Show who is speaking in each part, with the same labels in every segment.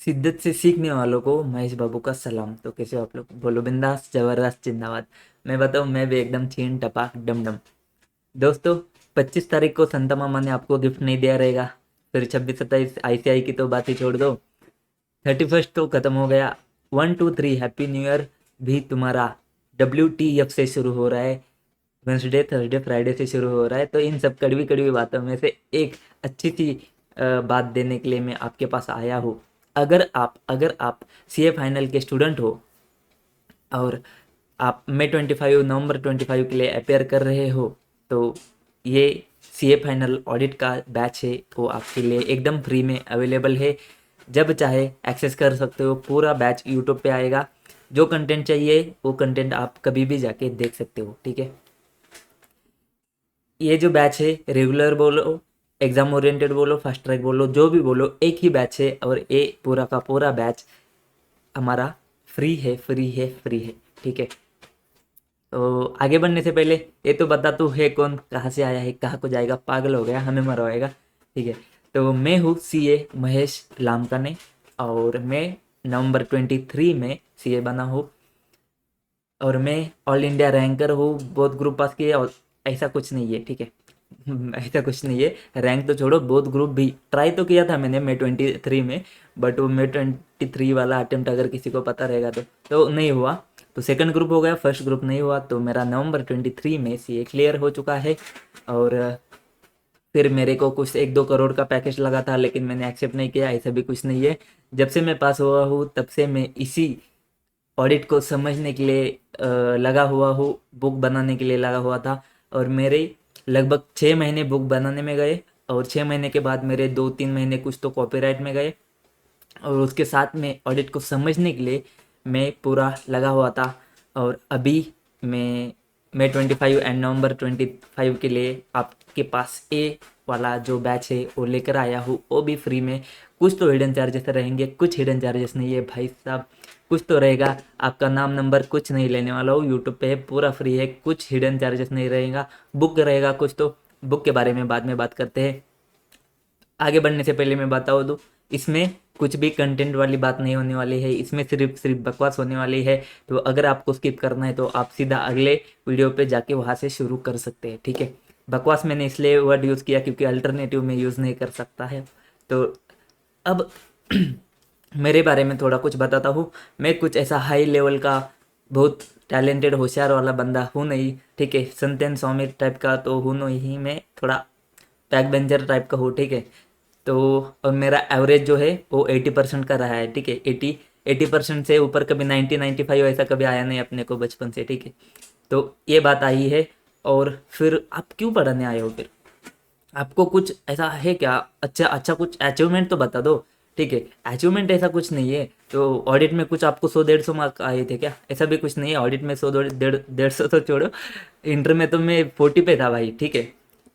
Speaker 1: शिद्दत से सीखने वालों को महेश बाबू का सलाम। तो कैसे हो आप लोग? बोलो बिंदास, जबरदस्त, जिंदाबाद। मैं बताऊं, मैं भी एकदम छीन टपाक डम डम। दोस्तों, 25 तारीख को संता मामा ने आपको गिफ्ट नहीं दिया रहेगा। फिर 26 27 ICI की तो बात ही छोड़ दो। 31 तो खत्म हो गया। 1 2 3 हैप्पी न्यू ईयर भी तुम्हारा WTF से शुरू हो रहा है। वेंसडे थर्सडे फ्राइडे से शुरू हो रहा है। तो इन सब कड़वी कड़वी बातों में से एक अच्छी सी बात देने के लिए मैं आपके पास आया हूँ। अगर आप CA फाइनल के स्टूडेंट हो और आप नवंबर 25 के लिए अपेयर कर रहे हो, तो ये CA फाइनल ऑडिट का बैच है, वो आपके लिए एकदम फ्री में अवेलेबल है। जब चाहे एक्सेस कर सकते हो। पूरा बैच यूट्यूब पे आएगा। जो कंटेंट चाहिए वो कंटेंट आप कभी भी जाके देख सकते हो, ठीक है। ये जो बैच है, रेगुलर बोलो, एग्जाम ओरिएंटेड बोलो, फास्ट ट्रैक बोलो, जो भी बोलो, एक ही बैच है। और ये पूरा का पूरा बैच हमारा फ्री है, फ्री है, फ्री है, ठीक है। तो आगे बढ़ने से पहले ये तो बता तू है कौन, कहाँ से आया है, कहाँ को जाएगा, पागल हो गया, हमें मरवाएगा, ठीक है। तो मैं हूँ CA महेश लामकाने, और मैं नवंबर 23 में CA बना हूँ। और मैं ऑल इंडिया रैंकर हूँ, बहुत ग्रुप पास किए। और ऐसा कुछ नहीं है, ठीक है। ऐसा कुछ नहीं है। रैंक तो छोड़ो, बहुत ग्रुप भी ट्राई तो किया था मैंने May 23 में। बट वो May 23 वाला अटेम्प्ट अगर किसी को पता रहेगा तो नहीं हुआ। तो सेकंड ग्रुप हो गया, फर्स्ट ग्रुप नहीं हुआ। तो मेरा नवंबर 23 में CA क्लियर हो चुका है। और फिर मेरे को कुछ 1 2 करोड़ का पैकेज लगा था, लेकिन मैंने एक्सेप्ट नहीं किया। ऐसा भी कुछ नहीं है। जब से मैं पास हुआ हूँ तब से मैं इसी ऑडिट को समझने के लिए लगा हुआ हूँ, बुक बनाने के लिए लगा हुआ था। और मेरे लगभग 6 महीने बुक बनाने में गए। और 6 महीने के बाद मेरे 2 3 महीने कुछ तो कॉपीराइट में गए। और उसके साथ में ऑडिट को समझने के लिए मैं पूरा लगा हुआ था। और अभी मैं May 25 एंड November 25 के लिए आपके पास वाला जो बैच है वो लेकर आया हूँ, वो भी फ्री में। कुछ तो हिडन चार्जेस रहेंगे, कुछ हिडन चार्जेस नहीं है भाई साहब, कुछ तो रहेगा। आपका नाम नंबर कुछ नहीं लेने वाला हूँ, यूट्यूब पे है, पूरा फ्री है, कुछ हिडन चार्जेस नहीं रहेगा। बुक रहेगा कुछ तो, बुक के बारे में बाद में बात करते हैं। आगे बढ़ने से पहले मैं बताऊँ दूँ, इसमें कुछ भी कंटेंट वाली बात नहीं होने वाली है। इसमें सिर्फ सिर्फ बकवास होने वाली है। तो अगर आपको स्किप करना है तो आप सीधा अगले वीडियो पे जाके वहाँ से शुरू कर सकते हैं, ठीक है। बकवास मैंने इसलिए वर्ड यूज़ किया क्योंकि अल्टरनेटिव में यूज़ नहीं कर सकता है। तो अब मेरे बारे में थोड़ा कुछ बताता हूँ। मैं कुछ ऐसा हाई लेवल का बहुत टैलेंटेड होशियार वाला बंदा हूँ नहीं, ठीक है। संतन स्वामी टाइप का तो हूँ नहीं, मैं थोड़ा बैक बेंचर टाइप का हूँ, ठीक है। तो और मेरा एवरेज जो है वो 80% का रहा है, ठीक है। 80% से ऊपर कभी 90 95 ऐसा कभी आया नहीं अपने को बचपन से, ठीक है। तो ये बात आई है। और फिर आप क्यों पढ़ने आए हो? फिर आपको कुछ ऐसा है क्या? अच्छा अच्छा, कुछ अचीवमेंट तो बता दो, ठीक है। अचीवमेंट ऐसा कुछ नहीं है। तो ऑडिट में कुछ आपको 100 150 मार्क आए थे क्या? ऐसा भी कुछ नहीं है। ऑडिट में 100 150 तो छोड़ो, इंटर में तो मैं 40 पे था भाई, ठीक है।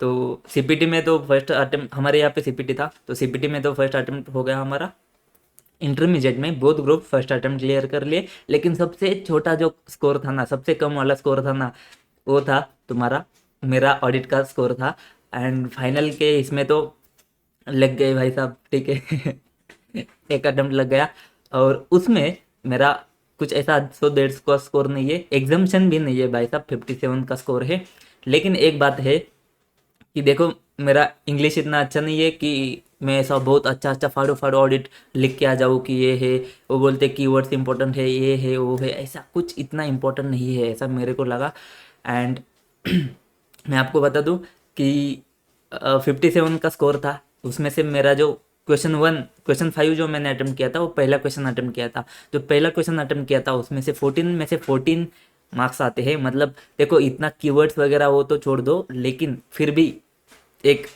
Speaker 1: तो CPT में तो फर्स्ट अटेम्प्ट, हमारे यहाँ पे CPT था, तो CPT में तो फर्स्ट अटेम्प्ट हो गया हमारा। इंटरमीडिएट में both group first attempt clear कर लिए। लेकिन सबसे छोटा जो स्कोर था ना, सबसे कम वाला स्कोर था ना, वो था तुम्हारा, मेरा ऑडिट का स्कोर था। एंड फाइनल के इसमें तो लग गए भाई साहब, ठीक है। एक अटेम्प्ट लग गया। और उसमें मेरा कुछ ऐसा 100 150 का स्कोर नहीं है, एग्जाम्शन भी नहीं है भाई साहब, 57 का स्कोर है। लेकिन एक बात है कि देखो, मेरा इंग्लिश इतना अच्छा नहीं है कि मैं ऐसा बहुत अच्छा अच्छा फाड़ो फाड़ो ऑडिट लिख के आ जाऊँ कि ये है। वो बोलते कीवर्ड्स इंपॉर्टेंट है, ये है वो है, ऐसा कुछ इतना इंपॉर्टेंट नहीं है, ऐसा मेरे को लगा। एंड मैं आपको बता दूं कि 57 का स्कोर था। उसमें से मेरा जो क्वेश्चन 5 जो मैंने अटेम्प्ट किया था, वो पहला क्वेश्चन अटेम्प्ट किया था। जो पहला क्वेश्चन अटेम्प्ट किया था उसमें से 14 मार्क्स आते हैं। मतलब देखो, इतना कीवर्ड्स वगैरह वो तो छोड़ दो, लेकिन फिर भी एक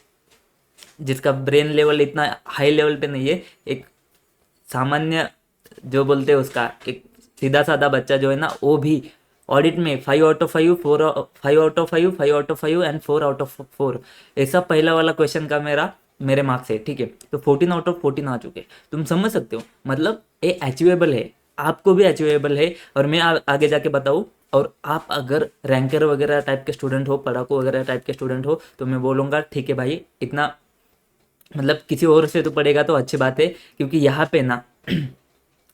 Speaker 1: जिसका ब्रेन लेवल इतना हाई लेवल पे नहीं है, एक सामान्य जो बोलते हैं उसका, एक सीधा साधा बच्चा जो है ना, वो भी ऑडिट में 5 out of 5, 5 out of 5, 5 out of 5 and 4 out of 4, ऐसा पहला वाला क्वेश्चन का मेरे मार्क्स है, ठीक है। तो 14 आउट ऑफ 14 आ चुके। तुम समझ सकते हो, मतलब ये अचीवेबल है, आपको भी अचीवेबल है। और मैं आगे जाके बताऊँ। और आप अगर रैंकर वगैरह टाइप के स्टूडेंट हो, पढ़ाकू वगैरह टाइप के स्टूडेंट हो, तो मैं बोलूँगा ठीक है भाई, इतना मतलब किसी और से तो पढ़ेगा तो अच्छी बात है। क्योंकि यहाँ पे ना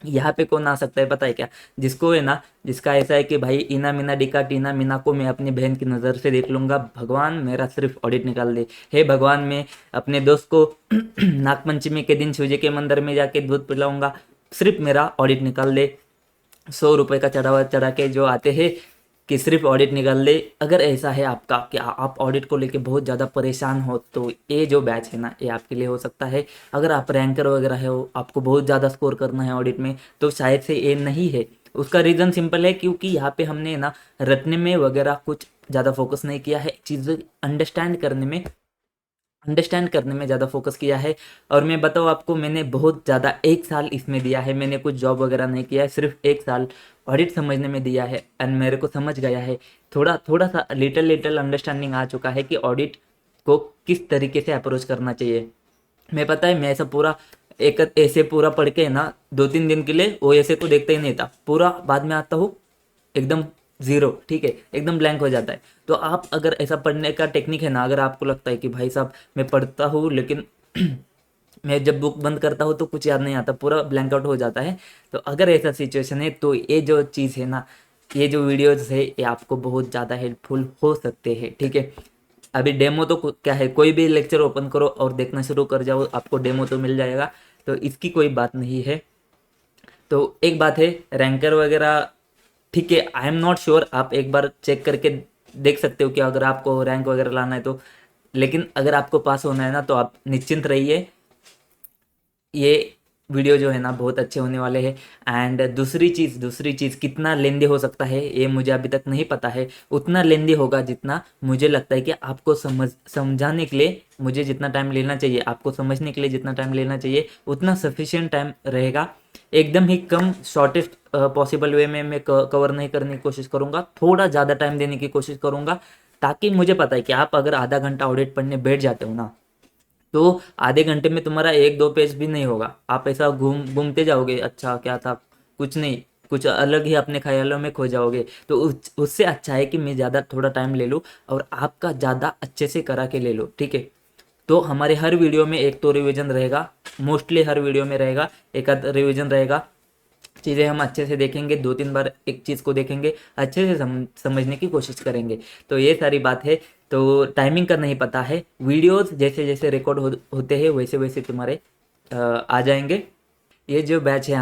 Speaker 1: यहाँ पे कौन आ सकता है पता है क्या? जिसको है ना, जिसका ऐसा है कि भाई इना मीना डिका टीना मीना को मैं अपनी बहन की नज़र से देख लूंगा, भगवान मेरा सिर्फ ऑडिट निकाल दे। हे भगवान, मैं अपने दोस्त को नागपंचमी के दिन शिवजी के मंदिर में जाके दूध पिलाऊंगा, सिर्फ मेरा ऑडिट निकाल दे। 100 रुपये का चढ़ावा चढ़ा के जो आते हैं कि सिर्फ ऑडिट निकाल दे। अगर ऐसा है आपका कि आप ऑडिट को लेके बहुत ज़्यादा परेशान हो, तो ये जो बैच है ना, ये आपके लिए हो सकता है। अगर आप रैंकर वगैरह हो, आपको बहुत ज़्यादा स्कोर करना है ऑडिट में, तो शायद से ये नहीं है। उसका रीज़न सिंपल है, क्योंकि यहाँ पे हमने ना रटने में वगैरह कुछ ज़्यादा फोकस नहीं किया है, चीज़ें अंडरस्टैंड करने में ज़्यादा फोकस किया है। और मैं बताऊँ आपको, मैंने बहुत ज़्यादा 1 साल इसमें दिया है, मैंने कुछ जॉब वगैरह नहीं किया है, सिर्फ 1 साल ऑडिट समझने में दिया है, एंड मेरे को समझ गया है। थोड़ा थोड़ा सा लिटिल अंडरस्टैंडिंग आ चुका है कि ऑडिट को किस तरीके से अप्रोच करना चाहिए। मैं पता है, मैं ऐसा पूरा एक ऐसे पूरा पढ़ के ना 2-3 दिन के लिए वो ऐसे को देखता ही नहीं था, पूरा बाद में आता हूँ एकदम ज़ीरो, ठीक है, एकदम ब्लैंक हो जाता है। तो आप अगर ऐसा पढ़ने का टेक्निक है ना, अगर आपको लगता है कि भाई साहब मैं पढ़ता हूँ लेकिन मैं जब बुक बंद करता हूँ तो कुछ याद नहीं आता, पूरा ब्लैंक आउट हो जाता है, तो अगर ऐसा सिचुएशन है तो ये जो चीज़ है ना, ये जो वीडियोज़ है, ये आपको बहुत ज़्यादा हेल्पफुल हो सकते हैं, ठीक है। अभी डेमो तो क्या है, कोई भी लेक्चर ओपन करो और देखना शुरू कर जाओ, आपको डेमो तो मिल जाएगा, तो इसकी कोई बात नहीं है। तो एक बात है, रैंकर वगैरह ठीक है, आई एम नॉट श्योर, आप एक बार चेक करके देख सकते हो कि अगर आपको रैंक वगैरह लाना है तो। लेकिन अगर आपको पास होना है ना, तो आप निश्चिंत रहिए, ये वीडियो जो है ना बहुत अच्छे होने वाले हैं। एंड दूसरी चीज़ कितना लेंदी हो सकता है ये मुझे अभी तक नहीं पता है। उतना लेंदी होगा जितना मुझे लगता है कि आपको समझाने के लिए मुझे जितना टाइम लेना चाहिए, आपको समझने के लिए जितना टाइम लेना चाहिए, उतना सफिशिएंट टाइम रहेगा। एकदम ही कम शॉर्टेस्ट पॉसिबल वे में मैं कवर नहीं करने की कोशिश करूँगा, थोड़ा ज़्यादा टाइम देने की कोशिश करूँगा, ताकि मुझे पता है कि आप अगर आधा घंटा ऑडिट पढ़ने बैठ जाते हो ना, तो आधे घंटे में तुम्हारा 1-2 पेज भी नहीं होगा, आप ऐसा घूमते जाओगे, अच्छा क्या था, कुछ नहीं, कुछ अलग ही अपने ख्यालों में खो जाओगे। तो उससे अच्छा है कि मैं ज़्यादा थोड़ा टाइम ले लूँ और आपका ज़्यादा अच्छे से करा के ले लो, ठीक है। तो हमारे हर वीडियो में एक तो रिवीजन रहेगा, मोस्टली हर वीडियो में रहेगा, एक आध रिवीजन रहेगा। चीज़ें हम अच्छे से देखेंगे, 2-3 बार एक चीज़ को देखेंगे, अच्छे से समझने की कोशिश करेंगे। तो ये सारी बात है। तो टाइमिंग का नहीं पता है, वीडियोस जैसे जैसे रिकॉर्ड होते हैं वैसे वैसे तुम्हारे आ जाएंगे। ये जो बैच है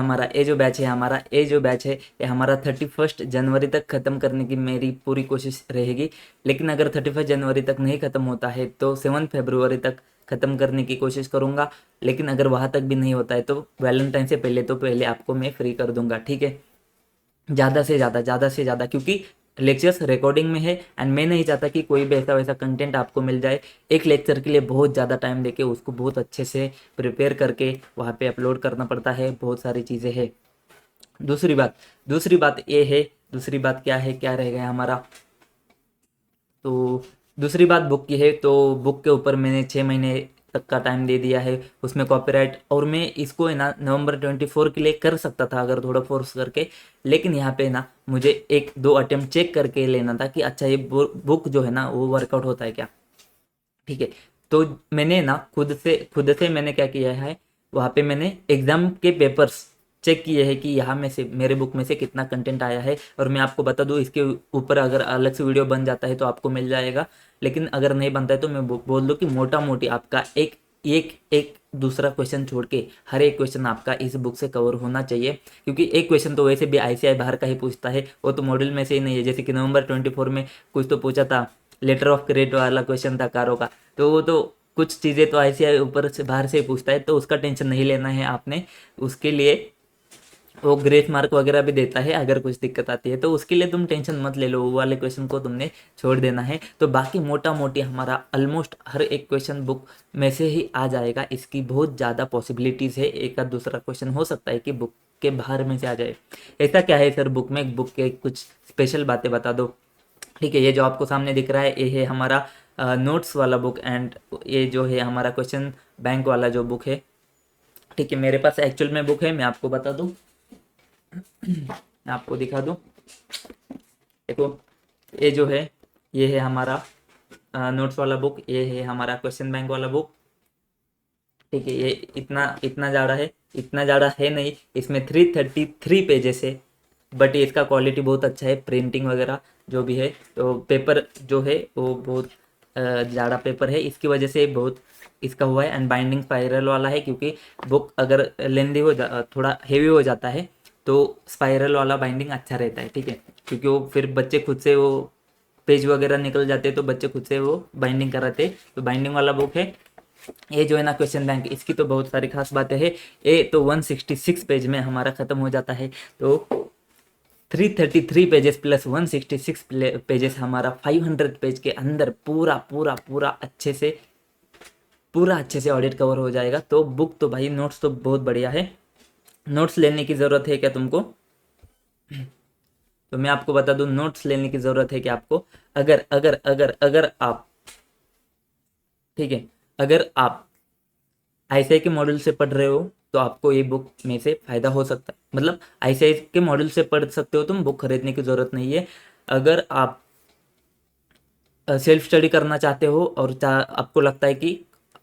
Speaker 1: ये हमारा 31 जनवरी तक ख़त्म करने की मेरी पूरी कोशिश रहेगी। लेकिन अगर 31 जनवरी तक नहीं ख़त्म होता है तो 7 फरवरी तक ख़त्म करने की कोशिश करूँगा। लेकिन अगर वहाँ तक भी नहीं होता है तो वैलेंटाइन से पहले, तो पहले आपको मैं फ्री कर दूंगा, ठीक है। ज़्यादा से ज़्यादा, क्योंकि लेक्चर्स रिकॉर्डिंग में है एंड मैं नहीं चाहता कि कोई भी ऐसा वैसा कंटेंट आपको मिल जाए। एक लेक्चर के लिए बहुत ज़्यादा टाइम देके उसको बहुत अच्छे से प्रिपेयर करके वहाँ पे अपलोड करना पड़ता है, बहुत सारी चीज़ें हैं। दूसरी बात दूसरी बात ये है, दूसरी बात क्या है, क्या रह गया हमारा, तो दूसरी बात बुक की है। तो बुक के ऊपर मैंने 6 महीने तक का टाइम दे दिया है, उसमें कॉपीराइट, और मैं इसको है ना November 24 के लिए कर सकता था अगर थोड़ा फोर्स करके। लेकिन यहाँ पे ना मुझे 1-2 अटेम्प्ट चेक करके लेना था कि अच्छा ये बुक जो है ना वो वर्कआउट होता है क्या, ठीक है। तो मैंने ना खुद से मैंने क्या किया है, वहाँ पे मैंने एग्ज़ाम के पेपर्स चेक किए हैं कि यहाँ में से मेरे बुक में से कितना कंटेंट आया है। और मैं आपको बता दूँ, इसके ऊपर अगर अलग से वीडियो बन जाता है तो आपको मिल जाएगा। लेकिन अगर नहीं बनता है तो मैं बोल दूँ कि मोटा मोटी आपका एक एक एक दूसरा क्वेश्चन छोड़ के हर एक क्वेश्चन आपका इस बुक से कवर होना चाहिए। क्योंकि एक क्वेश्चन तो वैसे भी आईसीआई बाहर का ही पूछता है, वो तो मॉडल में से ही नहीं है। जैसे कि November 24 में कुछ तो पूछा था, लेटर ऑफ क्रेडिट वाला क्वेश्चन था कारो का, तो वो तो कुछ चीज़ें तो आईसीआई ऊपर से बाहर से ही पूछता है, तो उसका टेंशन नहीं लेना है आपने। उसके लिए वो ग्रेस मार्क वगैरह भी देता है अगर कुछ दिक्कत आती है, तो उसके लिए तुम टेंशन मत ले लो, वो वाले क्वेश्चन को तुमने छोड़ देना है। तो बाकी मोटा मोटी हमारा ऑलमोस्ट हर एक क्वेश्चन बुक में से ही आ जाएगा। इसकी बहुत ज़्यादा पॉसिबिलिटीज़ है, एक आध दूसरा क्वेश्चन हो सकता है कि बुक के बाहर में से आ जाए। ऐसा क्या है सर बुक के कुछ स्पेशल बातें बता दो। ठीक है, ये जो आपको सामने दिख रहा है ये है हमारा नोट्स वाला बुक, एंड ये जो है हमारा क्वेश्चन बैंक वाला जो बुक है। ठीक है, मेरे पास एक्चुअल में बुक है, मैं आपको बता दूं, मैं आपको दिखा दूं। देखो, ये जो है ये है हमारा नोट्स वाला बुक, ये है हमारा क्वेश्चन बैंक वाला बुक। ठीक है, ये इतना इतना ज़्यादा है, इतना ज़्यादा है नहीं, इसमें 333 पेजेस है, बट इसका क्वालिटी बहुत अच्छा है, प्रिंटिंग वगैरह जो भी है। तो पेपर जो है वो बहुत ज़्यादा पेपर है, इसकी वजह से बहुत इसका हुआ है। एंड बाइंडिंग स्पाइरल वाला है, क्योंकि बुक अगर लेंदी थोड़ा हेवी हो जाता है तो स्पाइरल वाला बाइंडिंग अच्छा रहता है, ठीक है, क्योंकि वो फिर बच्चे खुद से वो पेज वगैरह निकल जाते हैं तो बच्चे खुद से वो बाइंडिंग कराते, तो बाइंडिंग वाला बुक है। ये जो है ना क्वेश्चन बैंक, इसकी तो बहुत सारी खास बातें हैं। ये तो 166 पेज में हमारा ख़त्म हो जाता है, तो 333 पेजेस प्लस 166 पेजेस, हमारा 500 पेज के अंदर पूरा पूरा पूरा अच्छे से ऑडिट कवर हो जाएगा। तो बुक तो भाई, नोट्स तो बहुत बढ़िया है। नोट्स लेने की ज़रूरत है क्या तुमको? तो मैं आपको बता दूं, नोट्स लेने की ज़रूरत है कि आपको, अगर अगर अगर अगर आप, ठीक है, अगर आप आईसीआई के मॉड्यूल से पढ़ रहे हो तो आपको ये बुक में से फ़ायदा हो सकता है। मतलब आईसीआई के मॉड्यूल से पढ़ सकते हो तुम, बुक खरीदने की ज़रूरत नहीं है। अगर आप सेल्फ स्टडी करना चाहते हो और आपको लगता है कि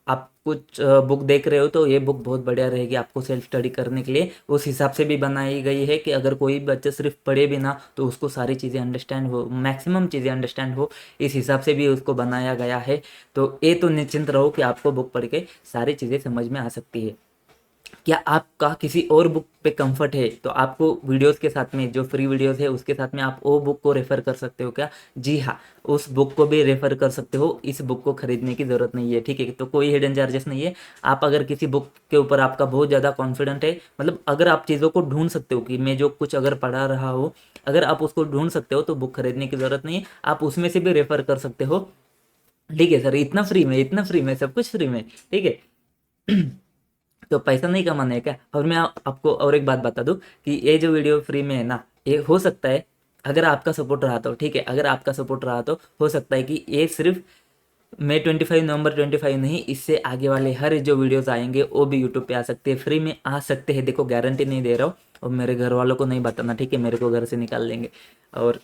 Speaker 1: आप कुछ बुक देख रहे हो तो ये बुक बहुत बढ़िया रहेगी आपको सेल्फ स्टडी करने के लिए, उस हिसाब से भी बनाई गई है कि अगर कोई बच्चा सिर्फ पढ़े भी ना तो उसको सारी चीज़ें अंडरस्टैंड हो, मैक्सिमम चीज़ें अंडरस्टैंड हो, इस हिसाब से भी उसको बनाया गया है। तो ये तो निश्चिंत रहो कि आपको बुक पढ़ के सारी चीज़ें समझ में आ सकती है। क्या आपका किसी और बुक पे कंफर्ट है तो आपको वीडियोस के साथ में, जो फ्री वीडियोस है उसके साथ में आप वो बुक को रेफ़र कर सकते हो क्या? जी हाँ, उस बुक को भी रेफ़र कर सकते हो, इस बुक को खरीदने की ज़रूरत नहीं है, ठीक है। तो कोई हिडन चार्जेस नहीं है। आप अगर किसी बुक के ऊपर आपका बहुत ज़्यादा कॉन्फिडेंट है, मतलब अगर आप चीज़ों को ढूंढ सकते हो कि मैं जो कुछ अगर पढ़ा रहा हो, अगर आप उसको ढूंढ सकते हो तो बुक खरीदने की ज़रूरत नहीं है, आप उसमें से भी रेफ़र कर सकते हो। ठीक है सर, इतना फ्री में, सब कुछ फ्री में, ठीक है। तो पैसा नहीं कमाना है क्या? और मैं आपको और एक बात बता दूं कि ये जो वीडियो फ्री में है ना, ये हो सकता है अगर आपका सपोर्ट रहा तो, ठीक है, अगर आपका सपोर्ट रहा तो हो सकता है कि ये सिर्फ मई 25 नवंबर 25 नहीं, इससे आगे वाले हर जो वीडियोस आएंगे वो भी यूट्यूब पे आ सकते हैं, फ्री में आ सकते हैं। देखो, गारंटी नहीं दे रहा हूँ और मेरे घर वालों को नहीं बताना, ठीक है, मेरे को घर से निकाल देंगे। और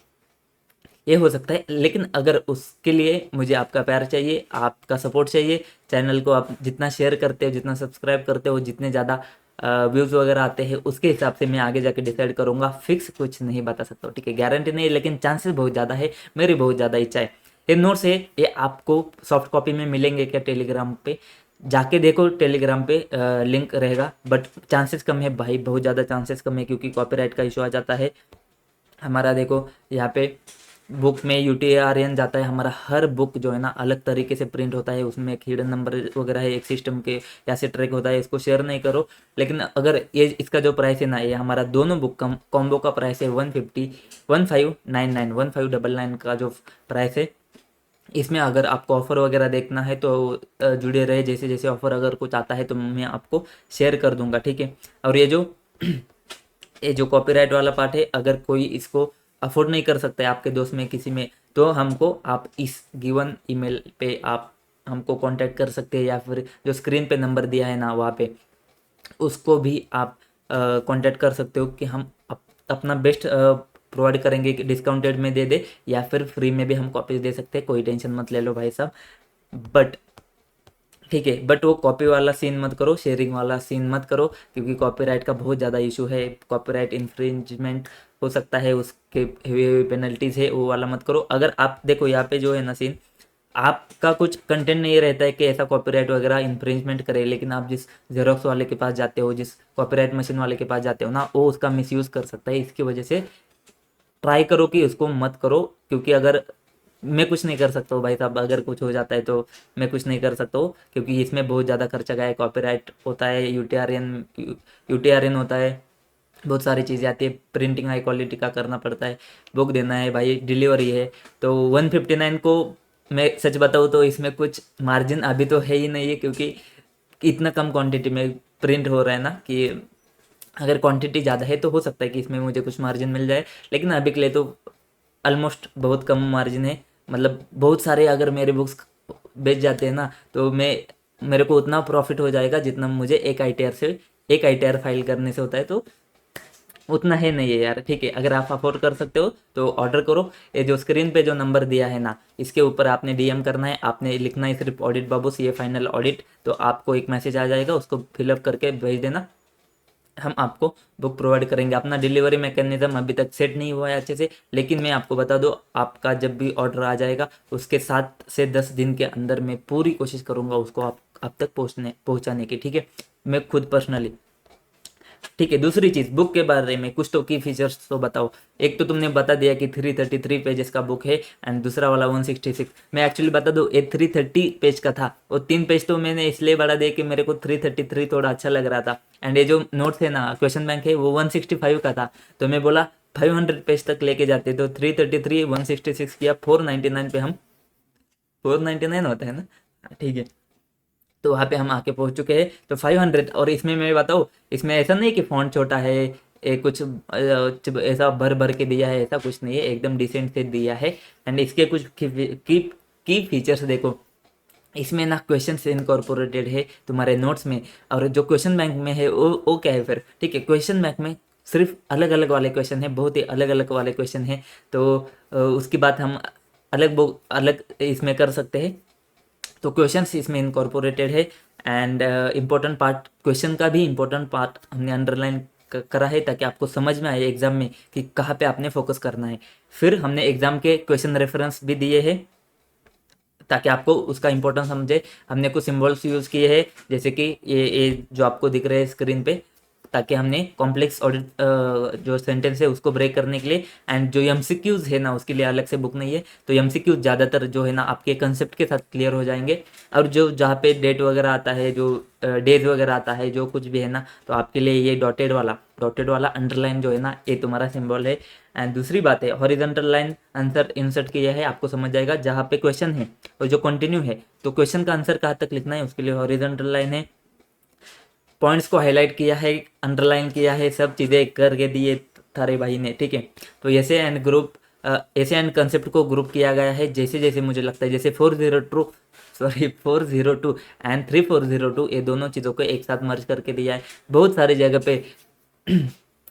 Speaker 1: ये हो सकता है, लेकिन अगर उसके लिए मुझे आपका प्यार चाहिए, आपका सपोर्ट चाहिए, चैनल को आप जितना शेयर करते हो, जितना सब्सक्राइब करते हो, जितने ज़्यादा व्यूज़ वगैरह आते हैं उसके हिसाब से मैं आगे जाके डिसाइड करूँगा। फिक्स कुछ नहीं बता सकता हूँ, ठीक है, गारंटी नहीं, लेकिन चांसेस बहुत ज़्यादा है, मेरी बहुत ज़्यादा इच्छा है। ये नोट्स है, ये आपको सॉफ्ट कॉपी में मिलेंगे क्या? टेलीग्राम पे जाके देखो, टेलीग्राम पे लिंक रहेगा, बट चांसेस कम है भाई, बहुत ज़्यादा चांसेस कम है, क्योंकि कॉपीराइट का इशू आ जाता है हमारा। देखो यहाँ पे बुक में यूटीआरएन जाता है हमारा, हर बुक जो है ना अलग तरीके से प्रिंट होता है, उसमें एक हिडन नंबर वगैरह है, एक सिस्टम के ऐसे ट्रैक होता है, इसको शेयर नहीं करो। लेकिन अगर ये इसका जो प्राइस है ना, ये हमारा दोनों बुक कॉम्बो का प्राइस है 1599 का जो प्राइस है। इसमें अगर आपको ऑफ़र वगैरह देखना है तो जुड़े रहे, जैसे जैसे ऑफ़र अगर कुछ आता है तो मैं आपको शेयर कर दूंगा, ठीक है। और ये जो कॉपीराइट वाला पार्ट है, अगर कोई इसको अफोर्ड नहीं कर सकता है आपके दोस्त में किसी में, तो हमको आप इस गिवन ईमेल पे आप हमको कांटेक्ट कर सकते हैं, या फिर जो स्क्रीन पे नंबर दिया है ना वहाँ पे उसको भी आप कांटेक्ट कर सकते हो कि हम अपना बेस्ट प्रोवाइड करेंगे कि डिस्काउंटेड में दे दे, या फिर फ्री में भी हम कॉपीज दे सकते हैं, कोई टेंशन मत ले लो भाई साहब। बट ठीक है, बट वो कॉपी वाला सीन मत करो, शेयरिंग वाला सीन मत करो, क्योंकि कॉपीराइट का बहुत ज़्यादा इशू है, कॉपीराइट इन्फ्रिंजमेंट हो सकता है, उसके हेवी हेवी पेनल्टीज है, वो वाला मत करो। अगर आप देखो यहाँ पे जो है ना सीन, आपका कुछ कंटेंट नहीं रहता है कि ऐसा कॉपीराइट वगैरह इन्फ्रिंजमेंट करे, लेकिन आप जिस जेरोक्स वाले के पास जाते हो, जिस कॉपीराइट मशीन वाले के पास जाते हो ना, वो उसका मिसयूज़ कर सकता है। इसकी वजह से ट्राई करो कि उसको मत करो, क्योंकि अगर मैं कुछ नहीं कर सकता हूँ भाई साहब, अगर कुछ हो जाता है तो मैं कुछ नहीं कर सकता हूँ, क्योंकि इसमें बहुत ज़्यादा खर्चा गया है, कॉपीराइट होता है, यूटीआरएन होता है, बहुत सारी चीज़ें आती है, प्रिंटिंग हाई क्वालिटी का करना पड़ता है, बुक देना है भाई, डिलीवरी है। तो 159 को मैं सच बताऊँ तो इसमें कुछ मार्जिन अभी तो है ही नहीं है, क्योंकि इतना कम क्वांटिटी में प्रिंट हो रहा है ना, कि अगर क्वांटिटी ज़्यादा है तो हो सकता है कि इसमें मुझे कुछ मार्जिन मिल जाए, लेकिन अभी के लिए तो ऑलमोस्ट बहुत कम मार्जिन है। मतलब बहुत सारे अगर मेरे बुक्स बेच जाते हैं ना, तो मेरे को उतना प्रॉफिट हो जाएगा जितना मुझे एक आईटीआर फाइल करने से होता है, तो उतना है नहीं है यार, ठीक है। अगर आप अफोर्ड कर सकते हो तो ऑर्डर करो। ये जो स्क्रीन पे जो नंबर दिया है ना, इसके ऊपर आपने डीएम करना है, आपने लिखना है सिर्फ ऑडिट बाबू, ये फाइनल ऑडिट, तो आपको एक मैसेज आ जाएगा, उसको फिलअप करके भेज देना। हम आपको बुक प्रोवाइड करेंगे। अपना डिलीवरी मैकेनिज्म अभी तक सेट नहीं हुआ है अच्छे से, लेकिन मैं आपको बता दूं, आपका जब भी ऑर्डर आ जाएगा उसके 7 से 10 दिन के अंदर मैं पूरी कोशिश करूंगा उसको आप तक पहुंचाने की, ठीक है, मैं खुद पर्सनली। ठीक है, दूसरी चीज बुक के बारे में कुछ तो की फीचर्स तो बताओ। एक तो तुमने बता दिया कि 333 पेजेस का बुक है, एंड दूसरा वाला 166। मैं एक्चुअली बता दूं, ये 330 पेज का था, और 3 पेज तो मैंने इसलिए बढ़ा दिया कि मेरे को 333 थोड़ा अच्छा लग रहा था। एंड ये जो नोट्स है ना, क्वेश्चन बैंक है, वो 165 का था, तो मैं बोला 500 पेज तक लेके जाते, तो 333 166 किया, 499 पे हम, 499 होता है ना, ठीक है, तो वहाँ पे हम आके पहुँच चुके हैं। तो 500, और इसमें मैं बताऊँ, इसमें ऐसा नहीं कि फ़ॉन्ट छोटा है, कुछ ऐसा भर भर के दिया है, ऐसा कुछ नहीं है, एकदम डिसेंट से दिया है। एंड इसके कुछ की फीचर्स देखो, इसमें ना क्वेश्चन इनकॉर्पोरेटेड है तुम्हारे नोट्स में, और जो क्वेश्चन बैंक में है वो क्या है फिर, ठीक है, क्वेश्चन बैंक में सिर्फ अलग अलग वाले क्वेश्चन है, बहुत ही अलग अलग वाले क्वेश्चन है, तो उसकी बात हम अलग इसमें कर सकते हैं। तो क्वेश्चंस इसमें इनकॉर्पोरेटेड है, एंड इम्पोर्टेंट पार्ट, क्वेश्चन का भी इम्पोर्टेंट पार्ट हमने अंडरलाइन करा है, ताकि आपको समझ में आए एग्जाम में कि कहाँ पे आपने फोकस करना है। फिर हमने एग्जाम के क्वेश्चन रेफरेंस भी दिए हैं, ताकि आपको उसका इंपॉर्टेंस समझे। हमने कुछ सिंबल्स यूज़ किए हैं, जैसे कि ये जो आपको दिख रहे हैं स्क्रीन पे, ताकि हमने कॉम्प्लेक्स ऑडिट जो सेंटेंस है उसको ब्रेक करने के लिए। एंड जो एमसीक्यूज है ना, उसके लिए अलग से बुक नहीं है, तो एमसीक्यूज ज़्यादातर जो है ना आपके कंसेप्ट के साथ क्लियर हो जाएंगे। और जो जहाँ पे डेट वगैरह आता है, जो डेज वगैरह आता है, जो कुछ भी है ना, तो आपके लिए ये डॉटेड वाला अंडरलाइन जो है ना, ये तुम्हारा सिंबल है। एंड दूसरी बात है, हॉरिजॉन्टल लाइन आंसर इंसर्ट किया है, आपको समझ जाएगा जहाँ पे क्वेश्चन है और जो कंटिन्यू है, तो क्वेश्चन का आंसर कहाँ तक लिखना है उसके लिए हॉरिजॉन्टल लाइन है। पॉइंट्स को हाईलाइट किया है, अंडरलाइन किया है, सब चीज़ें करके दिए थारे भाई ने, ठीक है। तो ऐसे एंड कंसेप्ट को ग्रुप किया गया है, जैसे जैसे मुझे लगता है, जैसे 402 एंड 3402, ये दोनों चीज़ों को एक साथ मर्ज करके दिया है बहुत सारी जगह पे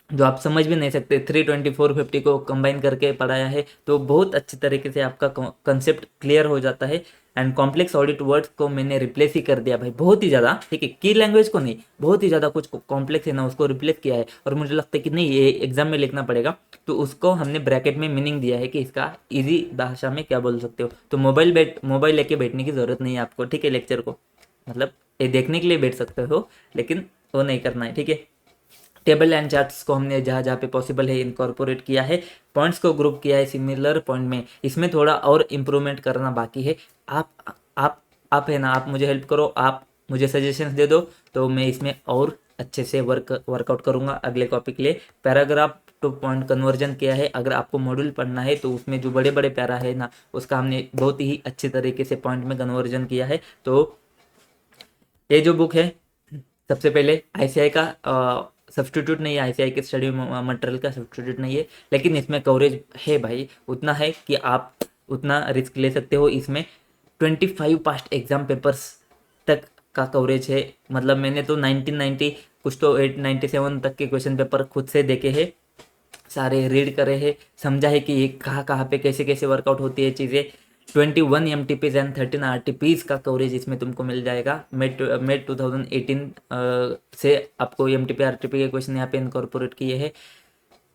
Speaker 1: जो आप समझ भी नहीं सकते। 320 450 को कंबाइन करके पढ़ाया है, तो बहुत अच्छी तरीके से आपका कंसेप्ट क्लियर हो जाता है। एंड कॉम्प्लेक्स ऑडिट वर्ड्स को मैंने रिप्लेस ही कर दिया भाई, बहुत ही ज़्यादा, ठीक है, की लैंग्वेज को नहीं, बहुत ही ज़्यादा कुछ कॉम्प्लेक्स है ना उसको रिप्लेस किया है, और मुझे लगता है कि नहीं ये एग्जाम में लिखना पड़ेगा, तो उसको हमने ब्रैकेट में मीनिंग दिया है कि इसका ईजी भाषा में क्या बोल सकते हो। तो मोबाइल लेके बैठने की ज़रूरत नहीं है आपको, ठीक है, लेक्चर को, मतलब ये देखने के लिए बैठ सकते हो, लेकिन वो नहीं करना है, ठीक है। टेबल एंड चार्ट्स को हमने जहाँ जहाँ पे पॉसिबल है इनकॉर्पोरेट किया है, पॉइंट्स को ग्रुप किया है सिमिलर पॉइंट में, इसमें थोड़ा और इम्प्रूवमेंट करना बाकी है। आप आप आप है ना, आप मुझे हेल्प करो, आप मुझे सजेशंस दे दो, तो मैं इसमें और अच्छे से वर्कआउट करूँगा अगले कॉपी के लिए। पैराग्राफ टू पॉइंट कन्वर्जन किया है, अगर आपको मॉड्यूल पढ़ना है तो उसमें जो बड़े बड़े पैरा है ना, उसका हमने बहुत ही अच्छे तरीके से पॉइंट में कन्वर्जन किया है। तो ये जो बुक है, सबसे पहले आईसीआई का सब्सटीट्यूट नहीं है, आईसीआई के स्टडी मटेरियल का सब्सटीट्यूट नहीं है, लेकिन इसमें कवरेज है भाई, उतना है कि आप उतना रिस्क ले सकते हो। इसमें 25 पास्ट एग्जाम पेपर्स तक का कवरेज है, मतलब मैंने तो 1990 कुछ तो 897 तक के क्वेश्चन पेपर खुद से देखे हैं, सारे रीड करे हैं, समझा है कि ये कहाँ कहाँ पे कैसे कैसे वर्कआउट होती है चीज़ें। 21 MTPs एंड 13 RTPs का कवरेज इसमें तुमको मिल जाएगा। मेड 2018 से आपको MTP RTP के क्वेश्चन यहाँ पे इनकॉर्पोरेट किए हैं।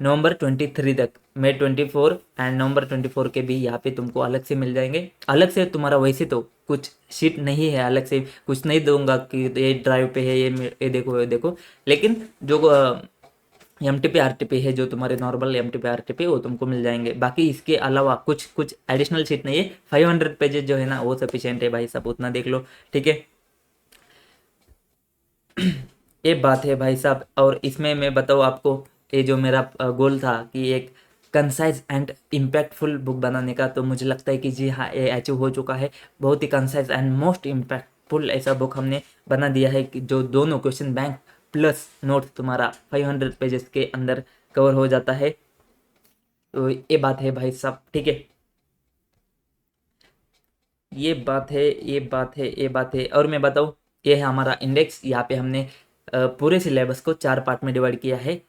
Speaker 1: नवंबर 23 तक, May 24 एंड नवंबर 24 के भी यहाँ पे तुमको अलग से मिल जाएंगे। अलग से तुम्हारा वैसे तो कुछ शीट नहीं है, अलग से कुछ नहीं दूंगा कि ये ड्राइव पे है, ये देखो, लेकिन जो MTP RTP है, जो तुम्हारे नॉर्मल MTP RTP, वो तुमको मिल जाएंगे। बाकी इसके अलावा कुछ कुछ एडिशनल शीट नहीं है। 500 पेजेस जो है ना, वो सफिशियंट है भाई, सब उतना देख लो, ठीक है। ये बात है भाई साहब, और इसमें मैं बताऊँ आपको, ये जो मेरा गोल था कि एक कंसाइज एंड इम्पैक्टफुल बुक बनाने का, तो मुझे लगता है कि जी हाँ, ये अचीव हो चुका है। बहुत ही कंसाइज एंड मोस्ट इम्पैक्टफुल ऐसा बुक हमने बना दिया है कि जो दोनों क्वेश्चन बैंक प्लस नोट्स तुम्हारा 500 पेजेस के अंदर कवर हो जाता है। तो ये बात है भाई साहब, ठीक है, ये बात है। और मैं बताऊँ, ये है हमारा इंडेक्स, यहाँ पे हमने पूरे सिलेबस को 4 पार्ट में डिवाइड किया है।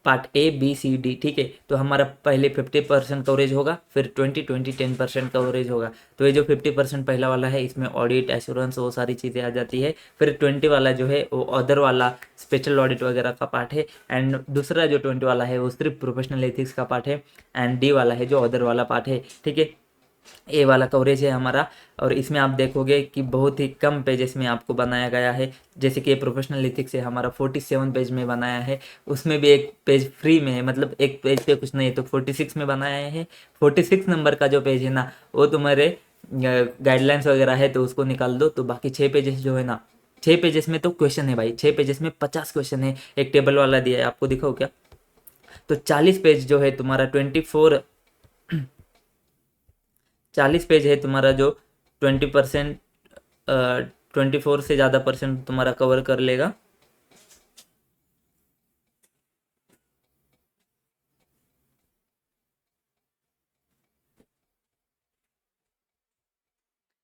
Speaker 1: Part A B C D, ठीक है। तो हमारा पहले 50% कवरेज होगा, फिर 10% कवरेज होगा। तो ये जो 50% पहला वाला है इसमें ऑडिट एश्योरेंस वो सारी चीज़ें आ जाती है। फिर 20 वाला जो है वो अदर वाला स्पेशल ऑडिट वगैरह का पार्ट है। एंड दूसरा जो 20 वाला है वो सिर्फ प्रोफेशनल एथिक्स का पार्ट है। एंड डी वाला है जो अदर वाला पार्ट है, ठीक है। ए वाला कवरेज है हमारा। और इसमें आप देखोगे कि बहुत ही कम पेजेस में आपको बनाया गया है। जैसे कि प्रोफेशनल एथिक्स है हमारा 47 पेज में बनाया है, उसमें भी एक पेज फ्री में है, मतलब एक पेज पे कुछ नहीं है, तो 46 में बनाया है। 46 नंबर का जो पेज है ना वो तुम्हारे गाइडलाइंस वगैरह है तो उसको निकाल दो, तो बाकी 6 पेजेस जो है ना, 6 पेजेस में तो क्वेश्चन है भाई, 6 पेजेस में 50 क्वेश्चन है। एक टेबल वाला दिया है, आपको दिखाओ क्या? तो 40 पेज जो है तुम्हारा 40 पेज है तुम्हारा जो 20%, 24 से ज़्यादा परसेंट तुम्हारा कवर कर लेगा।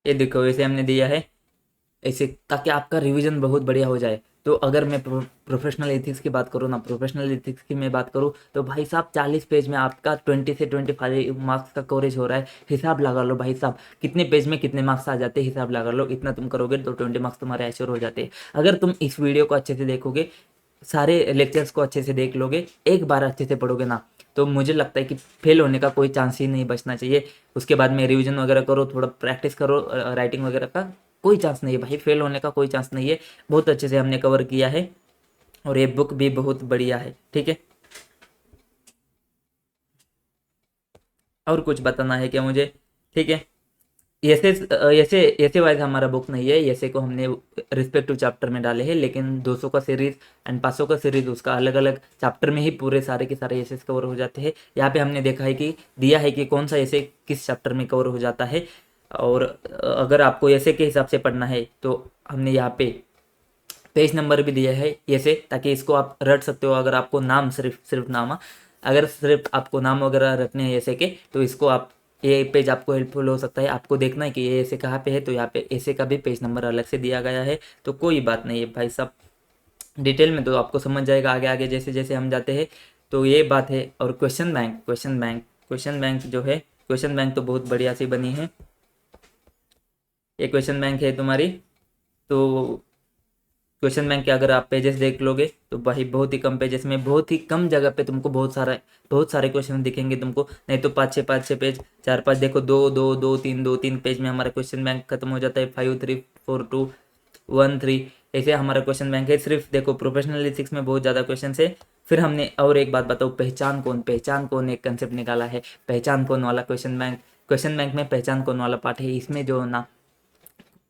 Speaker 1: ये देखो ऐसे हमने दिया है, ऐसे, ताकि आपका रिवीजन बहुत बढ़िया हो जाए। तो अगर मैं प्रोफेशनल एथिक्स की बात करूँ ना, प्रोफेशनल एथिक्स की मैं बात करूँ तो भाई साहब 40 पेज में आपका 20 से 25 मार्क्स का कवरेज हो रहा है। हिसाब लगा लो भाई साहब, कितने पेज में कितने मार्क्स आ जाते हैं, हिसाब लगा लो। इतना तुम करोगे तो 20 मार्क्स तुम्हारे एश्योर हो जाते हैं। अगर तुम इस वीडियो को अच्छे से देखोगे, सारे लेक्चर्स को अच्छे से देख लोगे, एक बार अच्छे से पढ़ोगे ना, तो मुझे लगता है कि फेल होने का कोई चांस ही नहीं बचना चाहिए। उसके बाद में रिवीजन वगैरह करो, थोड़ा प्रैक्टिस करो राइटिंग वगैरह का, कोई चांस नहीं है भाई, फेल होने का कोई चांस नहीं है। बहुत अच्छे से हमने कवर किया है और ये बुक भी बहुत बढ़िया है, ठीक है। और कुछ बताना है क्या मुझे? ठीक है। ऐसे ऐसे ऐसे वाइज हमारा बुक नहीं है, ऐसे को हमने रिस्पेक्टिव चैप्टर में डाले हैं, लेकिन 200 का सीरीज एंड 500 का सीरीज उसका अलग अलग चैप्टर में ही पूरे सारे के सारे ऐसे कवर हो जाते हैं। यहाँ पे हमने देखा है कि दिया है कि कौन सा ऐसे किस चैप्टर में कवर हो जाता है। और अगर आपको ऐसे के हिसाब से पढ़ना है तो हमने यहाँ पे पेज नंबर भी दिया है ऐसे, ताकि इसको आप रट सकते हो। अगर आपको नाम सिर्फ सिर्फ नाम, अगर सिर्फ आपको नाम वगैरह रखने हैं ऐसे के, तो इसको आप, ये पेज आपको हेल्पफुल हो सकता है। आपको देखना है कि ये ऐसे कहाँ पे है, तो यहाँ पे ऐसे का भी पेज नंबर अलग से दिया गया है। तो कोई बात नहीं है भाई साहब, डिटेल में तो आपको समझ जाएगा आगे आगे जैसे जैसे हम जाते हैं। तो ये बात है। और क्वेश्चन बैंक जो है, क्वेश्चन बैंक तो बहुत बढ़िया सी बनी है। ये क्वेश्चन बैंक है तुम्हारी। तो क्वेश्चन बैंक के अगर आप पेजेस देख लोगे तो भाई बहुत ही कम पेजेस में, बहुत ही कम जगह पे तुमको बहुत सारे क्वेश्चन दिखेंगे तुमको। नहीं तो पाँच छः पेज, चार पाँच, देखो दो तीन पेज में हमारा क्वेश्चन बैंक खत्म हो जाता है। 5 3 4 2 1 3 ऐसे हमारा क्वेश्चन बैंक है। सिर्फ देखो प्रोफेशनल एथिक्स में बहुत ज़्यादा क्वेश्चन है। फिर हमने और एक बात बताओ, पहचान कौन एक कंसेप्ट निकाला है। पहचान कौन वाला क्वेश्चन बैंक में पहचान कौन वाला पार्ट है। इसमें जो ना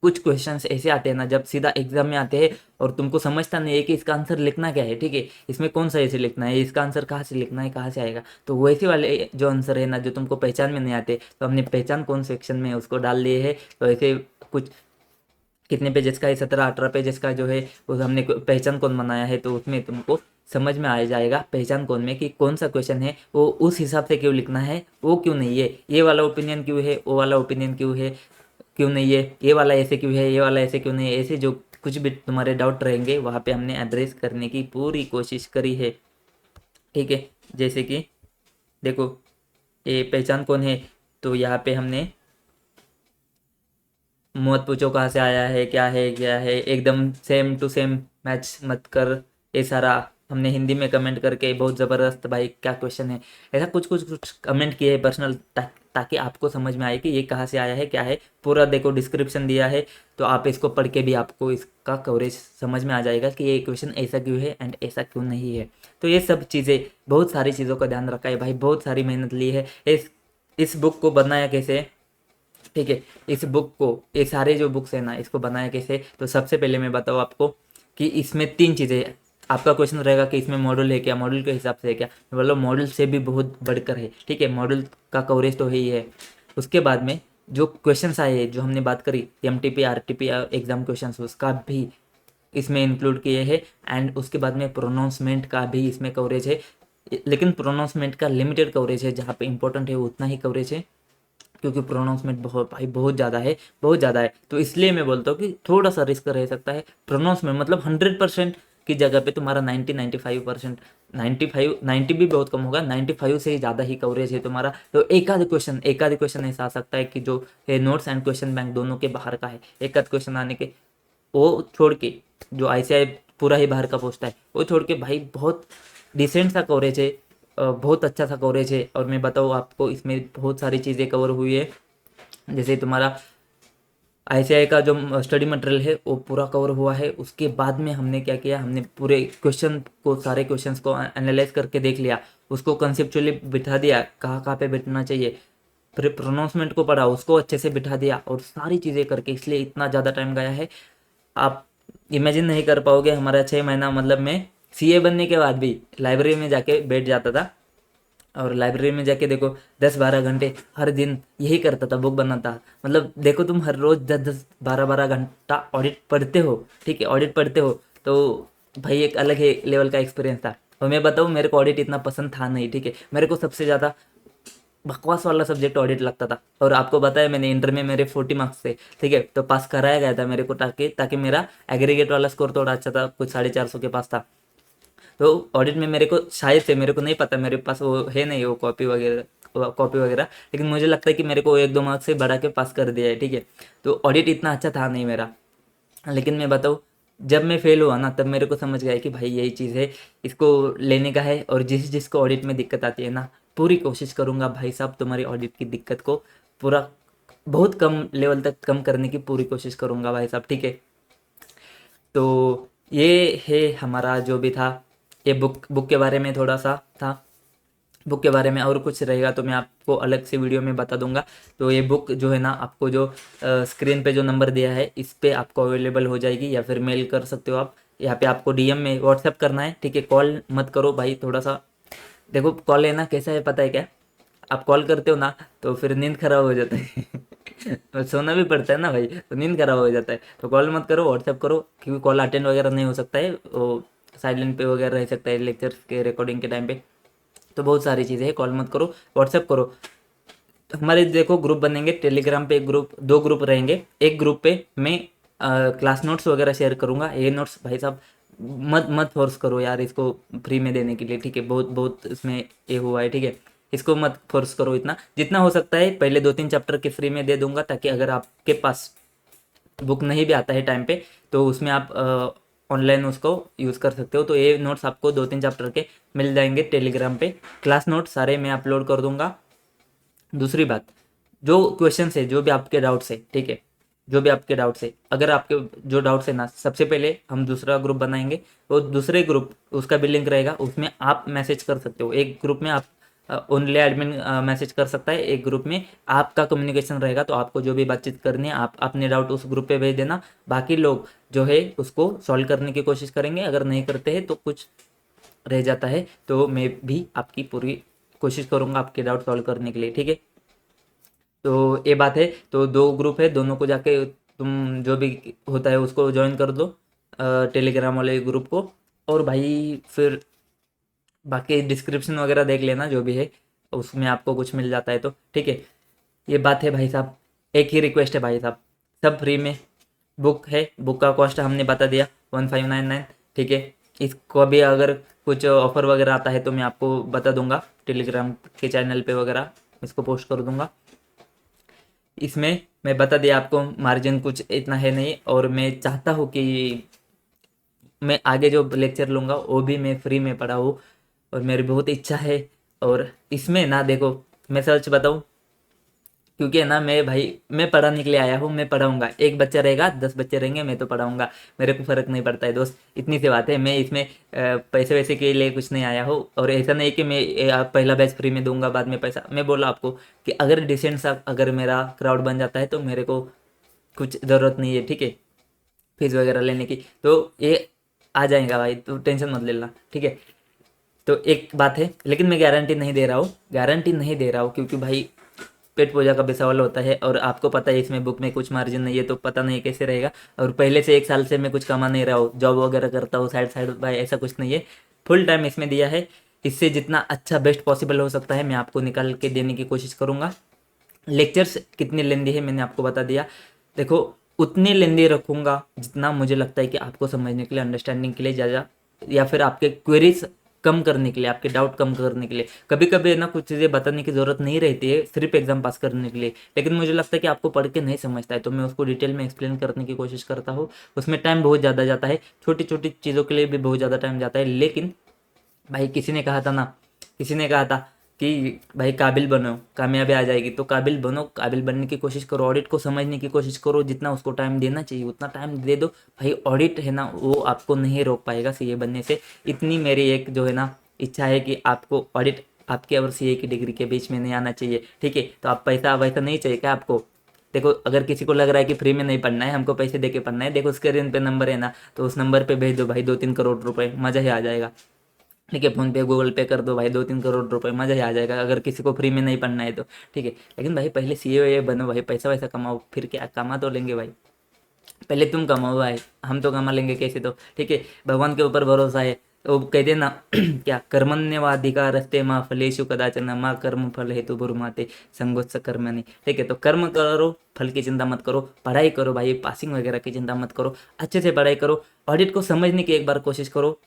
Speaker 1: कुछ क्वेश्चंस ऐसे आते हैं ना जब सीधा एग्जाम में आते हैं और तुमको समझता नहीं है कि इसका आंसर लिखना क्या है, ठीक है, इसमें कौन सा ऐसे लिखना है, इसका आंसर कहाँ से लिखना है, कहाँ से आएगा। तो वैसे वाले जो आंसर है ना जो तुमको पहचान में नहीं आते, तो हमने पहचान कौन सेक्शन में उसको डाल दिए है। तो ऐसे कुछ कितने पेजेस का है, 17-18 पेजेस का जो है वो हमने पहचान कौन बनाया है। तो उसमें तुमको समझ में आ जाएगा पहचान कौन में कि कौन सा क्वेश्चन है वो उस हिसाब से क्यों लिखना है, वो क्यों नहीं है, ये वाला ओपिनियन क्यों है, वो वाला ओपिनियन क्यों नहीं है, ये वाला ऐसे क्यों है, ये वाला ऐसे क्यों नहीं है। ऐसे जो कुछ भी तुम्हारे डाउट रहेंगे वहाँ पे हमने एड्रेस करने की पूरी कोशिश करी है, ठीक है। जैसे कि देखो ये पहचान कौन है, तो यहाँ पे हमने मत पूछो कहाँ से आया है, क्या है, एकदम सेम टू सेम मैच मत कर, ये सारा हमने हिंदी में कमेंट करके बहुत ज़बरदस्त भाई क्या क्वेश्चन है, ऐसा कुछ कमेंट किए हैं पर्सनल, ताकि आपको समझ में आए कि ये कहाँ से आया है, क्या है। पूरा देखो डिस्क्रिप्शन दिया है, तो आप इसको पढ़ के भी आपको इसका कवरेज समझ में आ जाएगा कि ये क्वेश्चन ऐसा क्यों है एंड ऐसा क्यों नहीं है। तो ये सब चीज़ें, बहुत सारी चीज़ों का ध्यान रखा है भाई, बहुत सारी मेहनत ली है। इस बुक को बनाया कैसे, ठीक है, इस बुक को, ये सारे जो बुक्स है ना इसको बनाया कैसे। तो सबसे पहले मैं बताऊँ आपको कि इसमें 3 चीज़ें। आपका क्वेश्चन रहेगा कि इसमें मॉडल है क्या, मॉडल के हिसाब से है क्या, मतलब मॉडल से भी बहुत बढ़कर है, ठीक है। मॉडल का कवरेज तो है ही है। उसके बाद में जो क्वेश्चंस आए हैं, जो हमने बात करी MTP RTP एग्जाम क्वेश्चंस, उसका भी इसमें इंक्लूड किए हैं। एंड उसके बाद में प्रोनाउंसमेंट का भी इसमें कवरेज है, लेकिन प्रोनाउंसमेंट का लिमिटेड कवरेज है, जहाँ पे इंपॉर्टेंट है उतना ही कवरेज है, क्योंकि प्रोनाउंसमेंट बहुत भाई बहुत ज़्यादा है, बहुत ज़्यादा है। तो इसलिए मैं बोलता हूँ कि थोड़ा सा रिस्क रह सकता है। प्रोनाउंसमेंट मतलब 100% की जगह पे तुम्हारा 90-95%, 90 भी बहुत कम होगा, 95 से ही ज़्यादा ही कवरेज है तुम्हारा। तो एक आध क्वेश्चन ऐसा आ सकता है कि जो है नोट्स एंड क्वेश्चन बैंक दोनों के बाहर का है, एक आध क्वेश्चन आने के, वो छोड़ के जो ICI पूरा ही बाहर का पूछता है वो छोड़ के भाई बहुत डिसेंट सा कवरेज है, बहुत अच्छा सा कवरेज है। और मैं बताऊँ आपको, इसमें बहुत सारी चीज़ें कवर हुई है। जैसे तुम्हारा ICI का जो स्टडी मटेरियल है वो पूरा कवर हुआ है। उसके बाद में हमने क्या किया, हमने पूरे सारे क्वेश्चंस को एनालाइज करके देख लिया, उसको कंसेप्चुअली बिठा दिया, कहाँ कहाँ पे बैठना चाहिए, फिर प्रोनाउंसमेंट को पढ़ा, उसको अच्छे से बिठा दिया और सारी चीज़ें करके, इसलिए इतना ज़्यादा टाइम गया है। आप इमेजिन नहीं कर पाओगे, हमारा 6 महीना, मतलब मैं CA बनने के बाद भी लाइब्रेरी में जाके बैठ जाता था और लाइब्रेरी में जाके देखो 10-12 घंटे हर दिन यही करता था, बुक बनाता। मतलब देखो तुम हर रोज 10-10 12-12 घंटा ऑडिट पढ़ते हो, ठीक है, ऑडिट पढ़ते हो तो भाई एक अलग ही लेवल का एक्सपीरियंस था। और मैं बताऊँ, मेरे को ऑडिट इतना पसंद था नहीं, ठीक है, मेरे को सबसे ज़्यादा बकवास वाला सब्जेक्ट ऑडिट लगता था। और आपको बताया मैंने, इंटर में मेरे 40 मार्क्स थे, ठीक है, तो पास कराया गया था मेरे को, ताकि ताकि मेरा एग्रीगेट वाला स्कोर थोड़ा अच्छा था, कुछ 450 के पास था। तो ऑडिट में मेरे को शायद से, मेरे को नहीं पता, मेरे पास वो है नहीं वो कॉपी वगैरह, लेकिन मुझे लगता है कि मेरे को 1-2 मार्क्स से बढ़ा के पास कर दिया है, ठीक है। तो ऑडिट इतना अच्छा था नहीं मेरा। लेकिन मैं बताऊँ, जब मैं फेल हुआ ना, तब मेरे को समझ गया कि भाई यही चीज़ है, इसको लेने का है। और जिसको ऑडिट में दिक्कत आती है ना, पूरी कोशिश करूँगा भाई साहब तुम्हारी ऑडिट की दिक्कत को पूरा बहुत कम लेवल तक कम करने की पूरी कोशिश करूँगा भाई साहब, ठीक है। तो ये है हमारा जो भी था, ये बुक के बारे में थोड़ा सा था। बुक के बारे में और कुछ रहेगा तो मैं आपको अलग से वीडियो में बता दूंगा। तो ये बुक जो है ना, आपको जो स्क्रीन पे जो नंबर दिया है इस पे आपको अवेलेबल हो जाएगी, या फिर मेल कर सकते हो आप। यहाँ पे आपको DM में व्हाट्सएप करना है, ठीक है, कॉल मत करो भाई। थोड़ा सा देखो, कॉल लेना कैसा है पता है क्या, आप कॉल करते हो ना तो फिर नींद खराब हो जाता है तो सोना भी पड़ता है ना भाई, तो नींद खराब हो जाता है। तो कॉल मत करो, व्हाट्सएप करो, क्योंकि कॉल अटेंड वगैरह नहीं हो सकता है, वो साइलेंट पे वगैरह रह सकता है लेक्चर के रिकॉर्डिंग के टाइम पे। तो बहुत सारी चीज़ें हैं, कॉल मत करो, व्हाट्सएप करो। हमारे देखो ग्रुप बनेंगे टेलीग्राम पे, एक ग्रुप, 2 ग्रुप रहेंगे। एक ग्रुप पे मैं क्लास नोट्स वगैरह शेयर करूँगा। ये नोट्स भाई साहब मत मत फोर्स करो यार इसको फ्री में देने के लिए, ठीक है, बहुत बहुत इसमें ये हुआ है, ठीक है। इसको मत फोर्स करो, इतना जितना हो सकता है पहले 2-3 चैप्टर के फ्री में दे दूंगा, ताकि अगर आपके पास बुक नहीं भी आता है टाइम पे तो उसमें आप ऑनलाइन उसको यूज़ कर सकते हो। तो ये नोट्स आपको 2-3 चैप्टर के मिल जाएंगे टेलीग्राम पे। क्लास नोट्स सारे मैं अपलोड कर दूंगा। दूसरी बात, जो क्वेश्चन है, जो भी आपके डाउट्स है, ठीक है, जो भी आपके डाउट्स है, अगर आपके जो डाउट्स है ना, सबसे पहले हम दूसरा ग्रुप बनाएंगे, तो दूसरे ग्रुप उसका भी लिंक रहेगा, उसमें आप मैसेज कर सकते हो। एक ग्रुप में आप ओनली एडमिन मैसेज कर सकता है, एक ग्रुप में आपका कम्युनिकेशन रहेगा। तो आपको जो भी बातचीत करनी है, आप अपने डाउट उस ग्रुप पे भेज देना, बाकी लोग जो है उसको सॉल्व करने की कोशिश करेंगे। अगर नहीं करते हैं तो कुछ रह जाता है तो मैं भी आपकी पूरी कोशिश करूँगा आपके डाउट सॉल्व करने के लिए, ठीक है। तो ये बात है। तो 2 ग्रुप है, दोनों को जाके तुम जो भी होता है उसको ज्वाइन कर दो, टेलीग्राम वाले ग्रुप को। और भाई फिर बाकी डिस्क्रिप्शन वगैरह देख लेना, जो भी है उसमें आपको कुछ मिल जाता है तो ठीक है। ये बात है भाई साहब। एक ही रिक्वेस्ट है भाई साहब, सब फ्री में बुक है, बुक का कॉस्ट हमने बता दिया 1599, ठीक है। इसको भी अगर कुछ ऑफर वगैरह आता है तो मैं आपको बता दूंगा, टेलीग्राम के चैनल पे वगैरह इसको पोस्ट कर दूंगा। इसमें मैं बता दिया आपको, मार्जिन कुछ इतना है नहीं। और मैं चाहता हूँ कि मैं आगे जो लेक्चर लूँगा वो भी मैं फ्री में पढ़ाऊँ, और मेरी बहुत इच्छा है। और इसमें ना देखो, मैं सच बताऊँ, क्योंकि है ना मैं भाई, मैं पढ़ाने के लिए आया हूँ, मैं पढ़ाऊँगा। एक बच्चा रहेगा, 10 बच्चे रहेंगे, मैं तो पढ़ाऊँगा, मेरे को फ़र्क नहीं पड़ता है दोस्त, इतनी सी बात है। मैं इसमें पैसे वैसे के लिए कुछ नहीं आया हूँ। और ऐसा नहीं कि मैं पहला बैच फ्री में दूंगा बाद में पैसा। मैं बोला आपको कि अगर डिसेंट सा अगर मेरा क्राउड बन जाता है तो मेरे को कुछ ज़रूरत नहीं है, ठीक है, फीस वगैरह लेने की। तो ये आ जाएगा भाई, तो टेंशन मत लेना, ठीक है। तो एक बात है, लेकिन मैं गारंटी नहीं दे रहा हूँ, गारंटी नहीं दे रहा हूँ, क्योंकि भाई पेट पूजा का भी सवाल होता है। और आपको पता है इसमें बुक में कुछ मार्जिन नहीं है, तो पता नहीं कैसे रहेगा। और पहले से 1 साल से मैं कुछ कमा नहीं रहा हूँ, जॉब वगैरह करता हूँ साइड साइड, भाई ऐसा कुछ नहीं है, फुल टाइम इसमें दिया है। इससे जितना अच्छा बेस्ट पॉसिबल हो सकता है मैं आपको निकाल के देने की कोशिश करूँगा। लेक्चर्स कितने लेंदी है मैंने आपको बता दिया। देखो उतनी लेंदी रखूँगा जितना मुझे लगता है कि आपको समझने के लिए, अंडरस्टैंडिंग के लिए ज़्यादा, या फिर आपके क्वेरीज कम करने के लिए, आपके डाउट कम करने के लिए। कभी कभी है ना कुछ चीज़ें बताने की ज़रूरत नहीं रहती है सिर्फ एग्जाम पास करने के लिए, लेकिन मुझे लगता है कि आपको पढ़ के नहीं समझता है तो मैं उसको डिटेल में एक्सप्लेन करने की कोशिश करता हूँ। उसमें टाइम बहुत ज़्यादा जाता है, छोटी छोटी चीज़ों के लिए भी बहुत ज़्यादा टाइम जाता है, लेकिन भाई किसी ने कहा था ना, किसी ने कहा था कि भाई काबिल बनो कामयाबी आ जाएगी, तो काबिल बनो, काबिल बनने की कोशिश करो, ऑडिट को समझने की कोशिश करो, जितना उसको टाइम देना चाहिए उतना टाइम दे दो भाई। ऑडिट है ना वो आपको नहीं रोक पाएगा सीए बनने से। इतनी मेरी एक जो है ना इच्छा है कि आपको ऑडिट आपके और सीए की डिग्री के बीच में नहीं आना चाहिए, ठीक है। तो आप पैसा वैसा नहीं चाहिए क्या आपको? देखो अगर किसी को लग रहा है कि फ्री में नहीं पढ़ना है, हमको पैसे दे के पढ़ना है, देखो स्क्रीन पे नंबर है ना, तो उस नंबर पे भेज दो भाई 2-3 करोड़ रुपए, मज़ा ही आ जाएगा, ठीक है। फोन पे गूगल पे कर दो भाई 2-3 करोड़ रुपए, मज़ा ही आ जाएगा अगर किसी को फ्री में नहीं पढ़ना है तो, ठीक है। लेकिन भाई पहले सीए बनो भाई, पैसा वैसा कमाओ, फिर क्या कमा तो लेंगे भाई, पहले तुम कमाओ भाई, हम तो कमा लेंगे कैसे तो, ठीक है। भगवान के ऊपर भरोसा है। तो कहते ना क्या कर्मण्यवाधिकारस्ते माँ फलेषु कदाचन माँ कर्म फल हेतु भुर्माते संगोत्स कर्मणि, ठीक है। तो कर्म करो, फल की चिंता मत करो, पढ़ाई करो भाई, पासिंग वगैरह की चिंता मत करो, अच्छे से पढ़ाई करो, ऑडिट को समझने की एक बार कोशिश करो।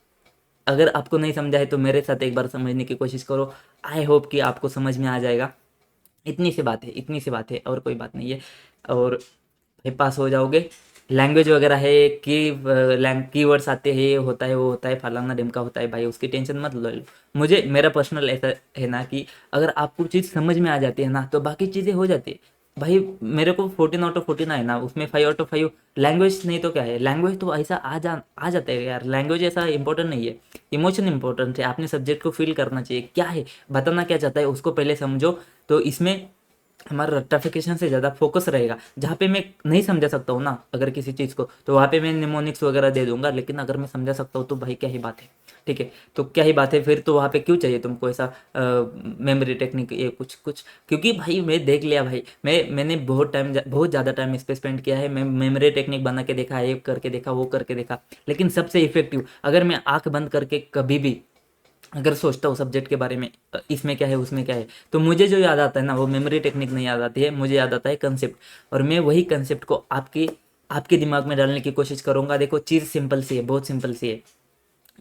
Speaker 1: अगर आपको नहीं समझा है तो मेरे साथ एक बार समझने की कोशिश करो, आई होप कि आपको समझ में आ जाएगा। इतनी सी बात है, इतनी सी बात है, और कोई बात नहीं है। और भाई पास हो जाओगे। लैंग्वेज वगैरह है कि कीवर्ड्स आते हैं, ये होता है वो होता है फलाना ढिमका होता है भाई, उसकी टेंशन मत लो। मुझे मेरा पर्सनल ऐसा है ना कि अगर आपको चीज़ समझ में आ जाती है ना तो बाकी चीज़ें हो जाती है भाई। मेरे को 14 आउट ऑफ 14 है ना, उसमें 5 आउट ऑफ 5 लैंग्वेज नहीं तो क्या है, लैंग्वेज तो ऐसा आ जाता है यार। लैंग्वेज ऐसा इंपॉर्टेंट नहीं है, इमोशन इंपॉर्टेंट है। आपने सब्जेक्ट को फील करना चाहिए, क्या है बताना क्या चाहता है उसको पहले समझो। तो इसमें हमारा रट्टाफिकेशन से ज़्यादा फोकस रहेगा। जहाँ पे मैं नहीं समझा सकता हूँ ना अगर किसी चीज़ को, तो वहाँ पे मैं निमोनिक्स वगैरह दे दूंगा, लेकिन अगर मैं समझा सकता हूँ तो भाई क्या ही बात है, ठीक है। तो क्या ही बात है फिर, तो वहाँ पे क्यों चाहिए तुमको ऐसा मेमोरी टेक्निक ये कुछ कुछ, क्योंकि भाई मैं देख लिया भाई, मैंने बहुत ज़्यादा टाइम इस पे स्पेंड किया है। मैं मेमोरी टेक्निक बना के देखा, ये करके देखा, वो करके देखा, लेकिन सबसे इफेक्टिव अगर मैं आँख बंद करके कभी भी अगर सोचता हूँ सब्जेक्ट के बारे में, इसमें क्या है उसमें क्या है, तो मुझे जो याद आता है ना वो मेमोरी टेक्निक नहीं याद आती है, मुझे याद आता है कंसेप्ट। और मैं वही कंसेप्ट को आपके आपके दिमाग में डालने की कोशिश करूंगा। देखो चीज़ सिंपल सी है, बहुत सिंपल सी है।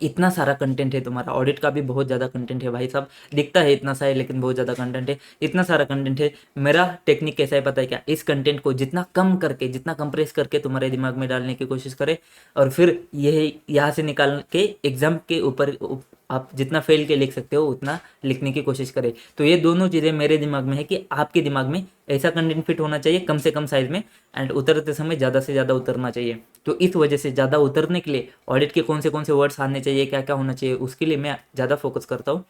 Speaker 1: इतना सारा कंटेंट है, तुम्हारा ऑडिट का भी बहुत ज़्यादा कंटेंट है भाई साहब, दिखता है इतना सा है लेकिन बहुत ज़्यादा कंटेंट है, इतना सारा कंटेंट है। मेरा टेक्निक कैसा है पता है क्या? इस कंटेंट को जितना कम करके, जितना कंप्रेस करके तुम्हारे दिमाग में डालने की कोशिश करे, और फिर ये यहाँ से निकाल के एग्जाम के ऊपर आप जितना फेल के लिख सकते हो उतना लिखने की कोशिश करें। तो ये दोनों चीज़ें मेरे दिमाग में है कि आपके दिमाग में ऐसा कंटेंट फिट होना चाहिए कम से कम साइज में, एंड उतरते समय ज़्यादा से ज़्यादा उतरना चाहिए। तो इस वजह से ज़्यादा उतरने के लिए ऑडिट के कौन से वर्ड्स आने चाहिए, क्या क्या होना चाहिए, उसके लिए मैं ज़्यादा फोकस करता हूँ।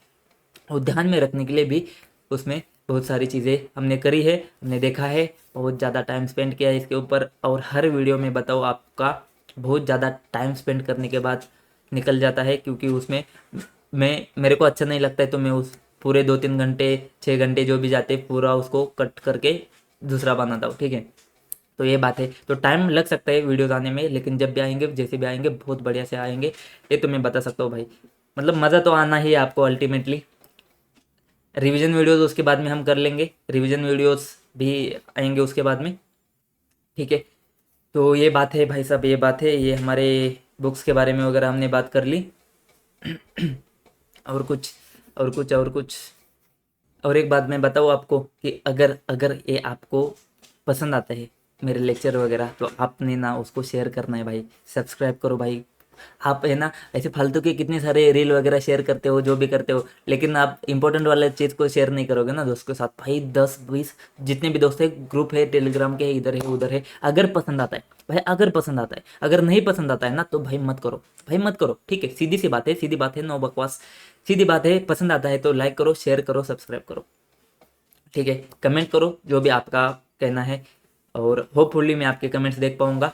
Speaker 1: और ध्यान में रखने के लिए भी उसमें बहुत सारी चीज़ें हमने करी है, हमने देखा है, बहुत ज़्यादा टाइम स्पेंड किया है इसके ऊपर। और हर वीडियो में बताओ आपका बहुत ज़्यादा टाइम स्पेंड करने के बाद निकल जाता है, क्योंकि उसमें मैं मेरे को अच्छा नहीं लगता है तो मैं उस पूरे 2-3 घंटे 6 घंटे जो भी जाते पूरा उसको कट करके दूसरा बनाता हूँ, ठीक है। तो ये बात है, तो टाइम लग सकता है वीडियोस आने में, लेकिन जब भी आएंगे जैसे भी आएंगे बहुत बढ़िया से आएंगे, ये तो मैं बता सकता हूँ भाई। मतलब मज़ा तो आना ही है आपको अल्टीमेटली। रिवीजन वीडियोस उसके बाद में हम कर लेंगे, रिवीजन वीडियोस भी आएंगे उसके बाद में, ठीक है। तो ये बात है भाई साहब, ये बात है, ये हमारे बुक्स के बारे में वगैरह हमने बात कर ली। और कुछ और कुछ और कुछ और एक बात मैं बताऊँ आपको कि अगर अगर ये आपको पसंद आता है मेरे लेक्चर वगैरह, तो आपने ना उसको शेयर करना है भाई, सब्सक्राइब करो भाई। आप है ना ऐसे फालतू के कितने सारे रील वगैरह शेयर करते हो, जो भी करते हो, लेकिन आप इंपॉर्टेंट वाले चीज़ को शेयर नहीं करोगे ना दोस्तों के साथ। भाई 10-20 जितने भी दोस्त है, ग्रुप है टेलीग्राम के, इधर है उधर है, अगर पसंद आता है भाई, अगर पसंद आता है, अगर नहीं पसंद आता है ना तो भाई मत करो, भाई मत करो, ठीक है। सीधी सी बात है, सीधी बात है, नो बकवास, सीधी बात है। पसंद आता है तो लाइक करो, शेयर करो, सब्सक्राइब करो, ठीक है। कमेंट करो जो भी आपका कहना है, और होपफुली मैं आपके कमेंट्स देख पाऊंगा।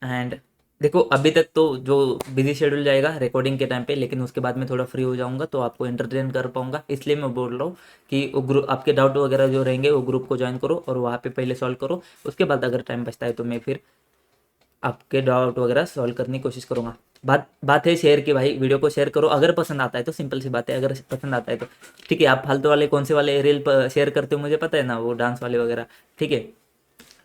Speaker 1: एंड देखो अभी तक तो जो बिजी शेड्यूल जाएगा रिकॉर्डिंग के टाइम पे, लेकिन उसके बाद में थोड़ा फ्री हो जाऊंगा तो आपको एंटरटेन कर पाऊंगा, इसलिए मैं बोल रहा हूँ कि वो ग्रुप, आपके डाउट वगैरह जो रहेंगे वो ग्रुप को ज्वाइन करो और वहाँ पे पहले सॉल्व करो। उसके बाद अगर टाइम बचता है तो मैं फिर आपके डाउट वगैरह सॉल्व करने की कोशिश करूंगा। बात बात है शेयर की भाई, वीडियो को शेयर करो अगर पसंद आता है तो, सिंपल सी बात है, अगर पसंद आता है तो, ठीक है। आप फालतू वाले कौन से वाले रील शेयर करते हो मुझे पता है ना, वो डांस वाले वगैरह, ठीक है।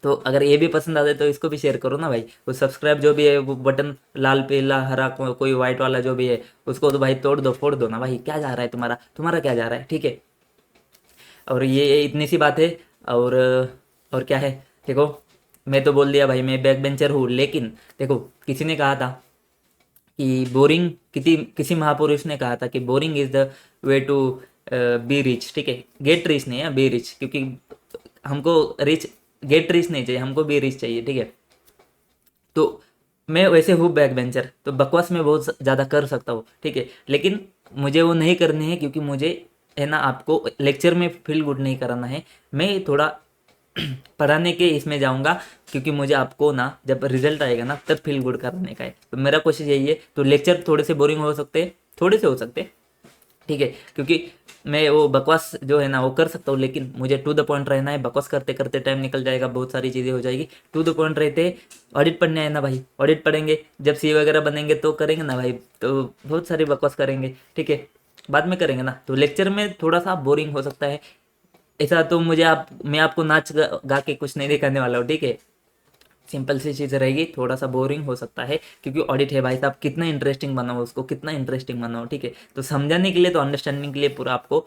Speaker 1: तो अगर ये भी पसंद आता है तो इसको भी शेयर करो ना भाई। वो सब्सक्राइब जो भी है वो बटन लाल पीला हरा कोई व्हाइट वाला जो भी है उसको तो भाई तोड़ दो फोड़ दो ना भाई। क्या जा रहा है तुम्हारा, तुम्हारा क्या जा रहा है, ठीक है। और ये इतनी सी बात है। और और क्या है, देखो मैं तो बोल दिया भाई मैं बैक बेंचर हूँ, लेकिन देखो किसी ने कहा था कि बोरिंग, किसी महापुरुष ने कहा था कि boring is the way to be rich, ठीक है। गेट रिच नहीं है, बी रिच, क्योंकि हमको रिच, गेट रिच नहीं चाहिए, हमको बी रिच चाहिए, ठीक है। तो मैं वैसे हूँ बैक बेंचर, तो बकवास मैं बहुत ज़्यादा कर सकता हूँ, ठीक है। लेकिन मुझे वो नहीं करनी है, क्योंकि मुझे है ना आपको लेक्चर में फील गुड नहीं कराना है। मैं थोड़ा पढ़ाने के इसमें जाऊंगा, क्योंकि मुझे आपको ना जब रिजल्ट आएगा ना तब फील गुड कराने का है। तो मेरा कोशिश यही है। तो लेक्चर थोड़े से बोरिंग हो सकते हैं, थोड़े से हो सकते हैं, ठीक है, क्योंकि मैं वो बकवास जो है ना वो कर सकता हूँ, लेकिन मुझे टू द पॉइंट रहना है। बकवास करते करते टाइम निकल जाएगा, बहुत सारी चीज़ें हो जाएगी। टू द पॉइंट रहते ऑडिट पढ़ने आए ना भाई, ऑडिट पढ़ेंगे जब सी वगैरह बनेंगे तो करेंगे ना भाई, तो बहुत सारी बकवास करेंगे, ठीक है, बाद में करेंगे ना। तो लेक्चर में थोड़ा सा बोरिंग हो सकता है ऐसा। तो मैं आपको नाच गा के कुछ नहीं दिखाने वाला हूँ, ठीक है। सिंपल सी चीज़ रहेगी, थोड़ा सा बोरिंग हो सकता है, क्योंकि ऑडिट है भाई साहब। कितना इंटरेस्टिंग बनाओ उसको, कितना इंटरेस्टिंग बनाओ, ठीक है। तो समझाने के लिए, तो अंडरस्टैंडिंग के लिए पूरा आपको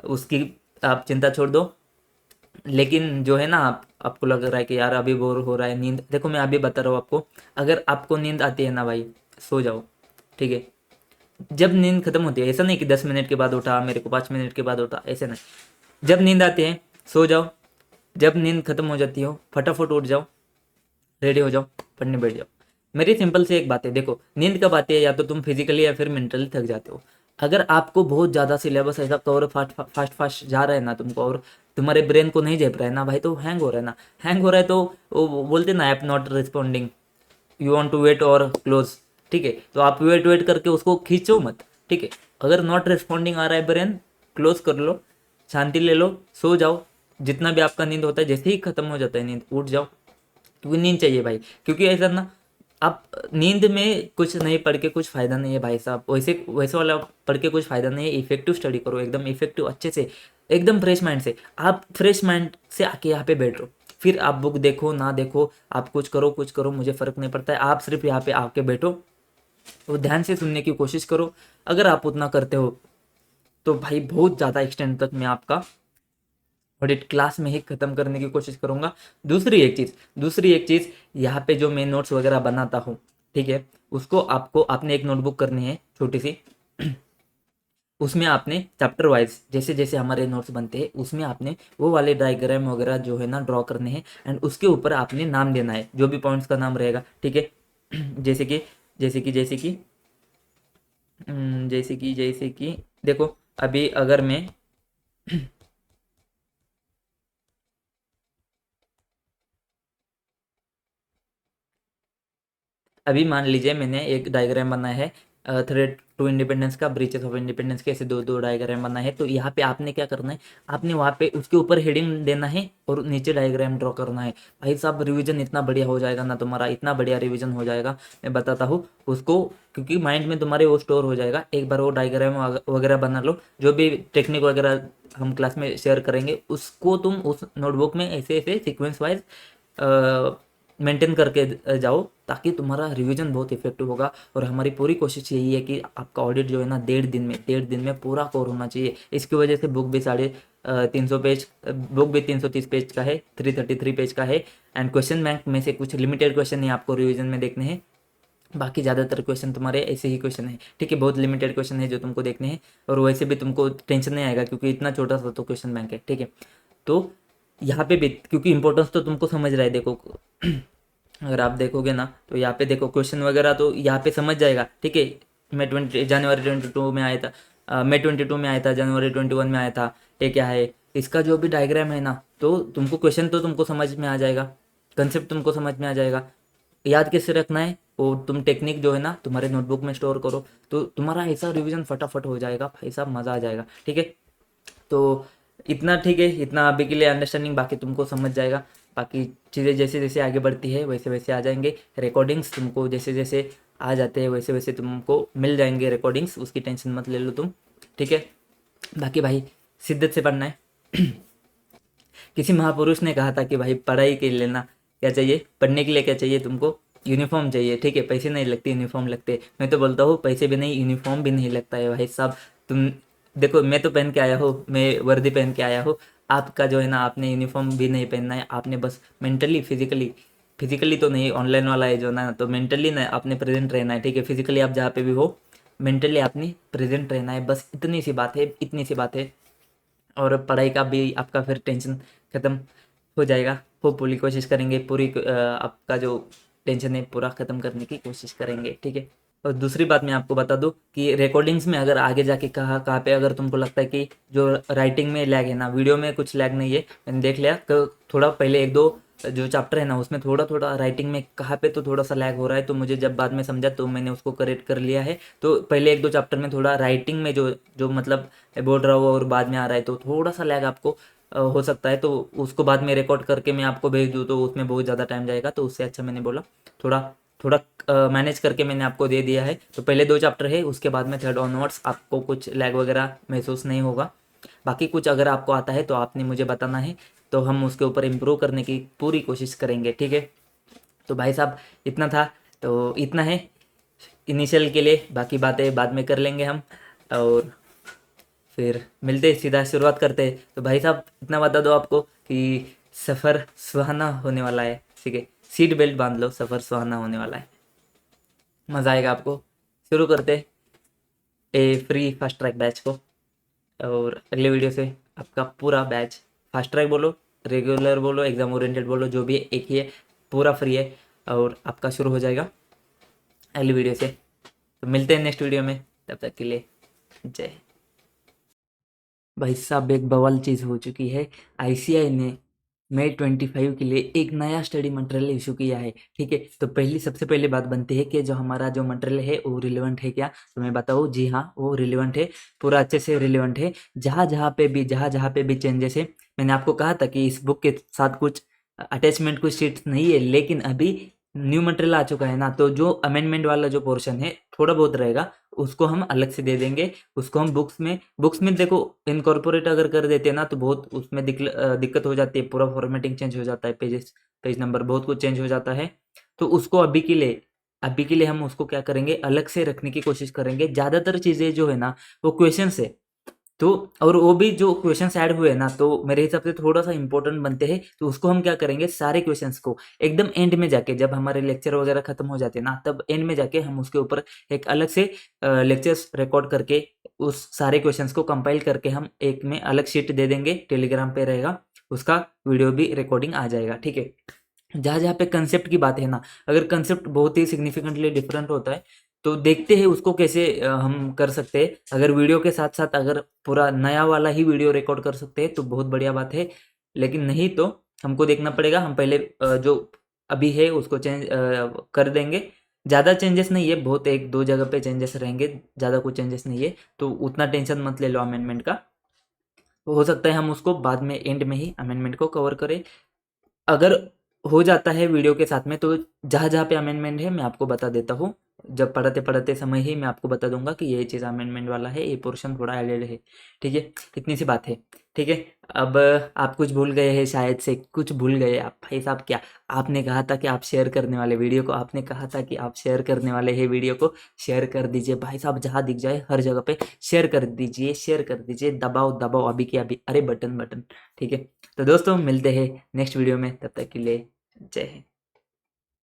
Speaker 1: उसकी आप चिंता छोड़ दो। लेकिन जो है ना आपको लग रहा है कि यार अभी बोर हो रहा है, नींद, देखो मैं अभी बता रहा हूँ आपको। अगर आपको नींद आती है ना भाई, सो जाओ, ठीक है। जब नींद खत्म होती है, ऐसा नहीं कि 10 मिनट के बाद उठा, मेरे को 5 मिनट के बाद उठा, ऐसे नहीं। जब नींद आती है सो जाओ, जब नींद खत्म हो जाती हो फटाफट उठ जाओ, रेडी हो जाओ, पढ़ने बैठ जाओ। मेरी सिंपल से एक बात है, देखो नींद कब आती है, या तो तुम फिजिकली या फिर मेंटली थक जाते हो। अगर आपको बहुत ज़्यादा सिलेबस ऐसा कवर फास्ट फास्ट फास्ट जा रहा है ना तुमको, और तुम्हारे ब्रेन को नहीं झेप रहा है ना भाई, तो हैंग हो रहा है ना, हैंग हो रहा है तो वो बोलते ना app not responding, you want to wait or close, ठीक है। तो आप वेट वेट करके उसको खींचो मत, ठीक है। अगर नॉट रिस्पॉन्डिंग आ रहा है ब्रेन, क्लोज कर लो, शांति ले लो, सो जाओ। जितना भी आपका नींद होता है, जैसे ही खत्म हो जाता है नींद, उठ जाओ, क्योंकि नींद चाहिए भाई। क्योंकि ऐसा ना, आप नींद में कुछ नहीं पढ़ के कुछ फायदा नहीं है भाई साहब, वैसे वैसे वाला पढ़ के कुछ फायदा नहीं है। इफेक्टिव स्टडी करो, एकदम इफेक्टिव, अच्छे से, एकदम फ्रेश माइंड से। आप फ्रेश माइंड से आके यहाँ पे बैठो, फिर आप बुक देखो ना देखो, आप कुछ करो, मुझे फर्क नहीं पड़ता है। आप सिर्फ यहाँ पे आके बैठो, तो ध्यान से सुनने की कोशिश करो। अगर आप उतना करते हो तो भाई बहुत ज़्यादा एक्सटेंड तक मैं आपका ऑडिट क्लास में ही खत्म करने की कोशिश करूंगा। दूसरी एक चीज़, यहाँ पे जो मैं नोट्स वगैरह बनाता हूँ, ठीक है, उसको आपने एक नोटबुक करनी है छोटी सी। उसमें आपने चैप्टर वाइज जैसे जैसे हमारे नोट्स बनते हैं, उसमें आपने वो वाले डायग्राम वगैरह जो है ना ड्रॉ करने हैं, एंड उसके ऊपर आपने नाम देना है, जो भी पॉइंट्स का नाम रहेगा, ठीक है। जैसे कि जैसे कि जैसे कि जैसे कि देखो, अभी अगर मैं अभी मान लीजिए मैंने एक डायग्राम बनाया है, थ्रेड टू इंडिपेंडेंस का, ब्रीचेस ऑफ इंडिपेंडेंस के, ऐसे दो दो डायग्राम बनाए है। तो यहाँ पे आपने क्या करना है, आपने वहाँ पे उसके ऊपर हेडिंग देना है और नीचे डायग्राम ड्रॉ करना है। भाई साहब रिवीजन इतना बढ़िया हो जाएगा ना तुम्हारा, इतना बढ़िया रिवीजन हो जाएगा, मैं बताता हूँ उसको। क्योंकि माइंड में तुम्हारे वो स्टोर हो जाएगा। एक बार वो डायग्राम वगैरह बना लो, जो भी टेक्निक वगैरह हम क्लास में शेयर करेंगे, उसको तुम उस नोटबुक में ऐसे ऐसे सीक्वेंस वाइज मेंटेन करके जाओ, ताकि तुम्हारा रिवीजन बहुत इफेक्टिव होगा। और हमारी पूरी कोशिश यही है कि आपका ऑडिट जो है ना 1.5 दिन में पूरा कवर होना चाहिए। इसकी वजह से बुक भी 350 पेज, बुक भी 330 पेज का है, 333 पेज का है। एंड क्वेश्चन बैंक में से कुछ लिमिटेड क्वेश्चन ही आपको रिवीजन में देखने हैं, बाकी ज़्यादातर क्वेश्चन तुम्हारे ऐसे ही क्वेश्चन है, ठीक है। बहुत लिमिटेड क्वेश्चन है जो तुमको देखने हैं, और वैसे भी तुमको टेंशन नहीं आएगा, क्योंकि इतना छोटा सा तो क्वेश्चन बैंक है, ठीक है। तो यहाँ पे भी, क्योंकि इंपॉर्टेंस तो तुमको समझ रहा है, देखो अगर आप देखोगे ना तो यहाँ पे देखो क्वेश्चन वगैरह तो यहाँ पे समझ जाएगा, ठीक है। मैं जनवरी 22 में आया था, मई 22 में आया था, जनवरी 21 में आया था, ये क्या है, इसका जो भी डायग्राम है ना, तो तुमको क्वेश्चन तो तुमको समझ में आ जाएगा, कंसेप्ट तुमको समझ में आ जाएगा। याद कैसे रखना है वो तुम टेक्निक जो है ना तुम्हारे नोटबुक में स्टोर करो, तो तुम्हारा ऐसा रिवीजन फटाफट हो जाएगा भाई साहब, मज़ा आ जाएगा, ठीक है। तो इतना ठीक है, इतना अभी के लिए अंडरस्टैंडिंग, बाकी तुमको समझ जाएगा। बाकी चीज़ें जैसे जैसे आगे बढ़ती है वैसे वैसे आ जाएंगे रिकॉर्डिंग्स, तुमको जैसे जैसे आ जाते हैं वैसे वैसे तुमको मिल जाएंगे रिकॉर्डिंग्स, उसकी टेंशन मत ले लो तुम, ठीक है। बाकी भाई शिद्दत से पढ़ना है। किसी महापुरुष ने कहा था कि भाई पढ़ाई के लिए ना क्या चाहिए, पढ़ने के लिए क्या चाहिए तुमको, यूनिफॉर्म चाहिए, ठीक है, पैसे नहीं लगते यूनिफॉर्म लगते। मैं तो बोलता हूँ पैसे भी नहीं, यूनिफॉर्म भी नहीं लगता है भाई साहब। तुम देखो, मैं तो पहन के आया हूँ, मैं वर्दी पहन के आया हूँ। आपका जो है ना, आपने यूनिफॉर्म भी नहीं पहनना है, आपने बस मेंटली फिजिकली, फिजिकली तो नहीं, ऑनलाइन वाला है जो ना, तो मेंटली ना आपने प्रेजेंट रहना है, ठीक है। फिजिकली आप जहाँ पे भी हो, मेंटली आपने प्रेजेंट रहना है, बस इतनी सी बात है, इतनी सी बात है। और पढ़ाई का भी आपका फिर टेंशन ख़त्म हो जाएगा। होपफुली कोशिश करेंगे पूरी आपका जो टेंशन है पूरा ख़त्म करने की कोशिश करेंगे, ठीक है। और दूसरी बात मैं आपको बता दूं कि रिकॉर्डिंग्स में अगर आगे जाके कहाँ कहाँ पे अगर तुमको लगता है कि जो राइटिंग में लैग है ना, वीडियो में कुछ लैग नहीं है, मैंने देख लिया तो थोड़ा पहले एक दो जो चैप्टर है ना उसमें थोड़ा थोड़ा राइटिंग में कहाँ पे तो थोड़ा सा लैग हो रहा है, तो मुझे जब बाद में समझा तो मैंने उसको करेक्ट कर लिया है। तो पहले एक दो चैप्टर में थोड़ा राइटिंग में जो जो मतलब बोल रहा हूँ और बाद में आ रहा है, तो थोड़ा सा लैग आपको हो सकता है। तो उसको बाद में रिकॉर्ड करके मैं आपको भेज दूँ तो उसमें बहुत ज़्यादा टाइम जाएगा, तो उससे अच्छा मैंने बोला थोड़ा थोड़ा मैनेज करके मैंने आपको दे दिया है। तो पहले दो चैप्टर है, उसके बाद में थर्ड ऑनवर्ड्स आपको कुछ लैग वगैरह महसूस नहीं होगा। बाकी कुछ अगर आपको आता है तो आपने मुझे बताना है, तो हम उसके ऊपर इम्प्रूव करने की पूरी कोशिश करेंगे, ठीक है। तो भाई साहब इतना था, तो इतना है इनिशियल के लिए, बाकी बातें बाद में कर लेंगे हम। और फिर मिलते सीधा शुरुआत करते हैं। तो भाई साहब इतना बता दो आपको कि सफ़र सुहाना होने वाला है, ठीक है। सीट बेल्ट बांध लो, सफ़र सुहाना होने वाला है, मज़ा आएगा आपको। शुरू करते ए फ्री फास्ट ट्रैक बैच को। और अगले वीडियो से आपका पूरा बैच, फास्ट ट्रैक बोलो, रेगुलर बोलो, एग्ज़ाम ओरिएंटेड बोलो, जो भी है एक ही है, पूरा फ्री है। और आपका शुरू हो जाएगा अगली वीडियो से। तो मिलते हैं नेक्स्ट वीडियो में, तब तक के लिए जय हिंद। भाई साहब एक बवाल चीज़ हो चुकी है, आईसीआई ने मई 25 के लिए एक नया स्टडी मटेरियल इशू किया है, ठीक है। तो पहली सबसे पहले बात बनती है कि जो हमारा जो मटेरियल है वो रिलेवेंट है क्या, तो मैं बताऊँ जी हाँ वो रिलेवेंट है, पूरा अच्छे से रिलेवेंट है। जहाँ जहाँ पे भी चेंजेस है, मैंने आपको कहा था कि इस बुक के साथ कुछ अटैचमेंट कुछ शीट्स नहीं है, लेकिन अभी न्यू मटेरियल आ चुका है ना, तो जो अमेंडमेंट वाला जो पोर्शन है थोड़ा बहुत रहेगा, उसको हम अलग से दे देंगे। उसको हम बुक्स में देखो इनकॉर्पोरेट अगर कर देते हैं ना, तो बहुत उसमें दिक्कत हो जाती है, पूरा फॉर्मेटिंग चेंज हो जाता है, पेज नंबर बहुत कुछ चेंज हो जाता है। तो उसको अभी के लिए हम उसको क्या करेंगे, अलग से रखने की कोशिश करेंगे। ज़्यादातर चीज़ें जो है ना वो क्वेश्चन है, तो और वो भी जो क्वेश्चंस ऐड हुए ना, तो मेरे हिसाब से थोड़ा सा इंपॉर्टेंट बनते हैं। तो उसको हम क्या करेंगे, सारे क्वेश्चंस को एकदम एंड में जाके, जब हमारे लेक्चर वगैरह खत्म हो जाते हैं ना, तब एंड में जाके हम उसके ऊपर एक अलग से लेक्चर्स रिकॉर्ड करके उस सारे क्वेश्चंस को कंपाइल करके हम एक में अलग शीट दे देंगे, टेलीग्राम पे रहेगा, उसका वीडियो भी रिकॉर्डिंग आ जाएगा, ठीक है। जहाँ जहाँ पे कंसेप्ट की बात है ना, अगर कंसेप्ट बहुत ही सिग्निफिकेंटली डिफरेंट होता है, तो देखते हैं उसको कैसे हम कर सकते हैं। अगर वीडियो के साथ साथ अगर पूरा नया वाला ही वीडियो रिकॉर्ड कर सकते हैं तो बहुत बढ़िया बात है, लेकिन नहीं तो हमको देखना पड़ेगा। हम पहले जो अभी है उसको चेंज कर देंगे। ज़्यादा चेंजेस नहीं है, बहुत एक दो जगह पे चेंजेस रहेंगे, ज़्यादा कुछ चेंजेस नहीं है, तो उतना टेंशन मत ले लो अमेंडमेंट का। तो हो सकता है हम उसको बाद में एंड में ही अमेंडमेंट को कवर करें। अगर हो जाता है वीडियो के साथ में, तो जहाँ-जहाँ पे अमेंडमेंट है मैं आपको बता देता हूँ। जब पढ़ते-पढ़ते समय ही मैं आपको बता दूँगा कि ये चीज़ अमेंडमेंट वाला है, ये पोर्शन थोड़ा एडेड है, ठीक है? इतनी सी बात है, ठीक है? अब आप कुछ भूल गए हैं शायद से, कुछ भूल गए आप भाई साहब क्या? आपने कहा था कि आप शेयर करने वाले वीडियो को, आपने कहा था कि आप शेयर करने वाले हैं वीडियो को, शेयर कर दीजिए भाई साहब, जहाँ दिख जाए हर जगह पे शेयर कर दीजिए, दबाओ, दबाओ अभी के अभी, अरे बटन, ठीक है? तो दोस्तों मिलते हैं नेक्स्ट वीडियो में, तब तक के लिए जय हिंद।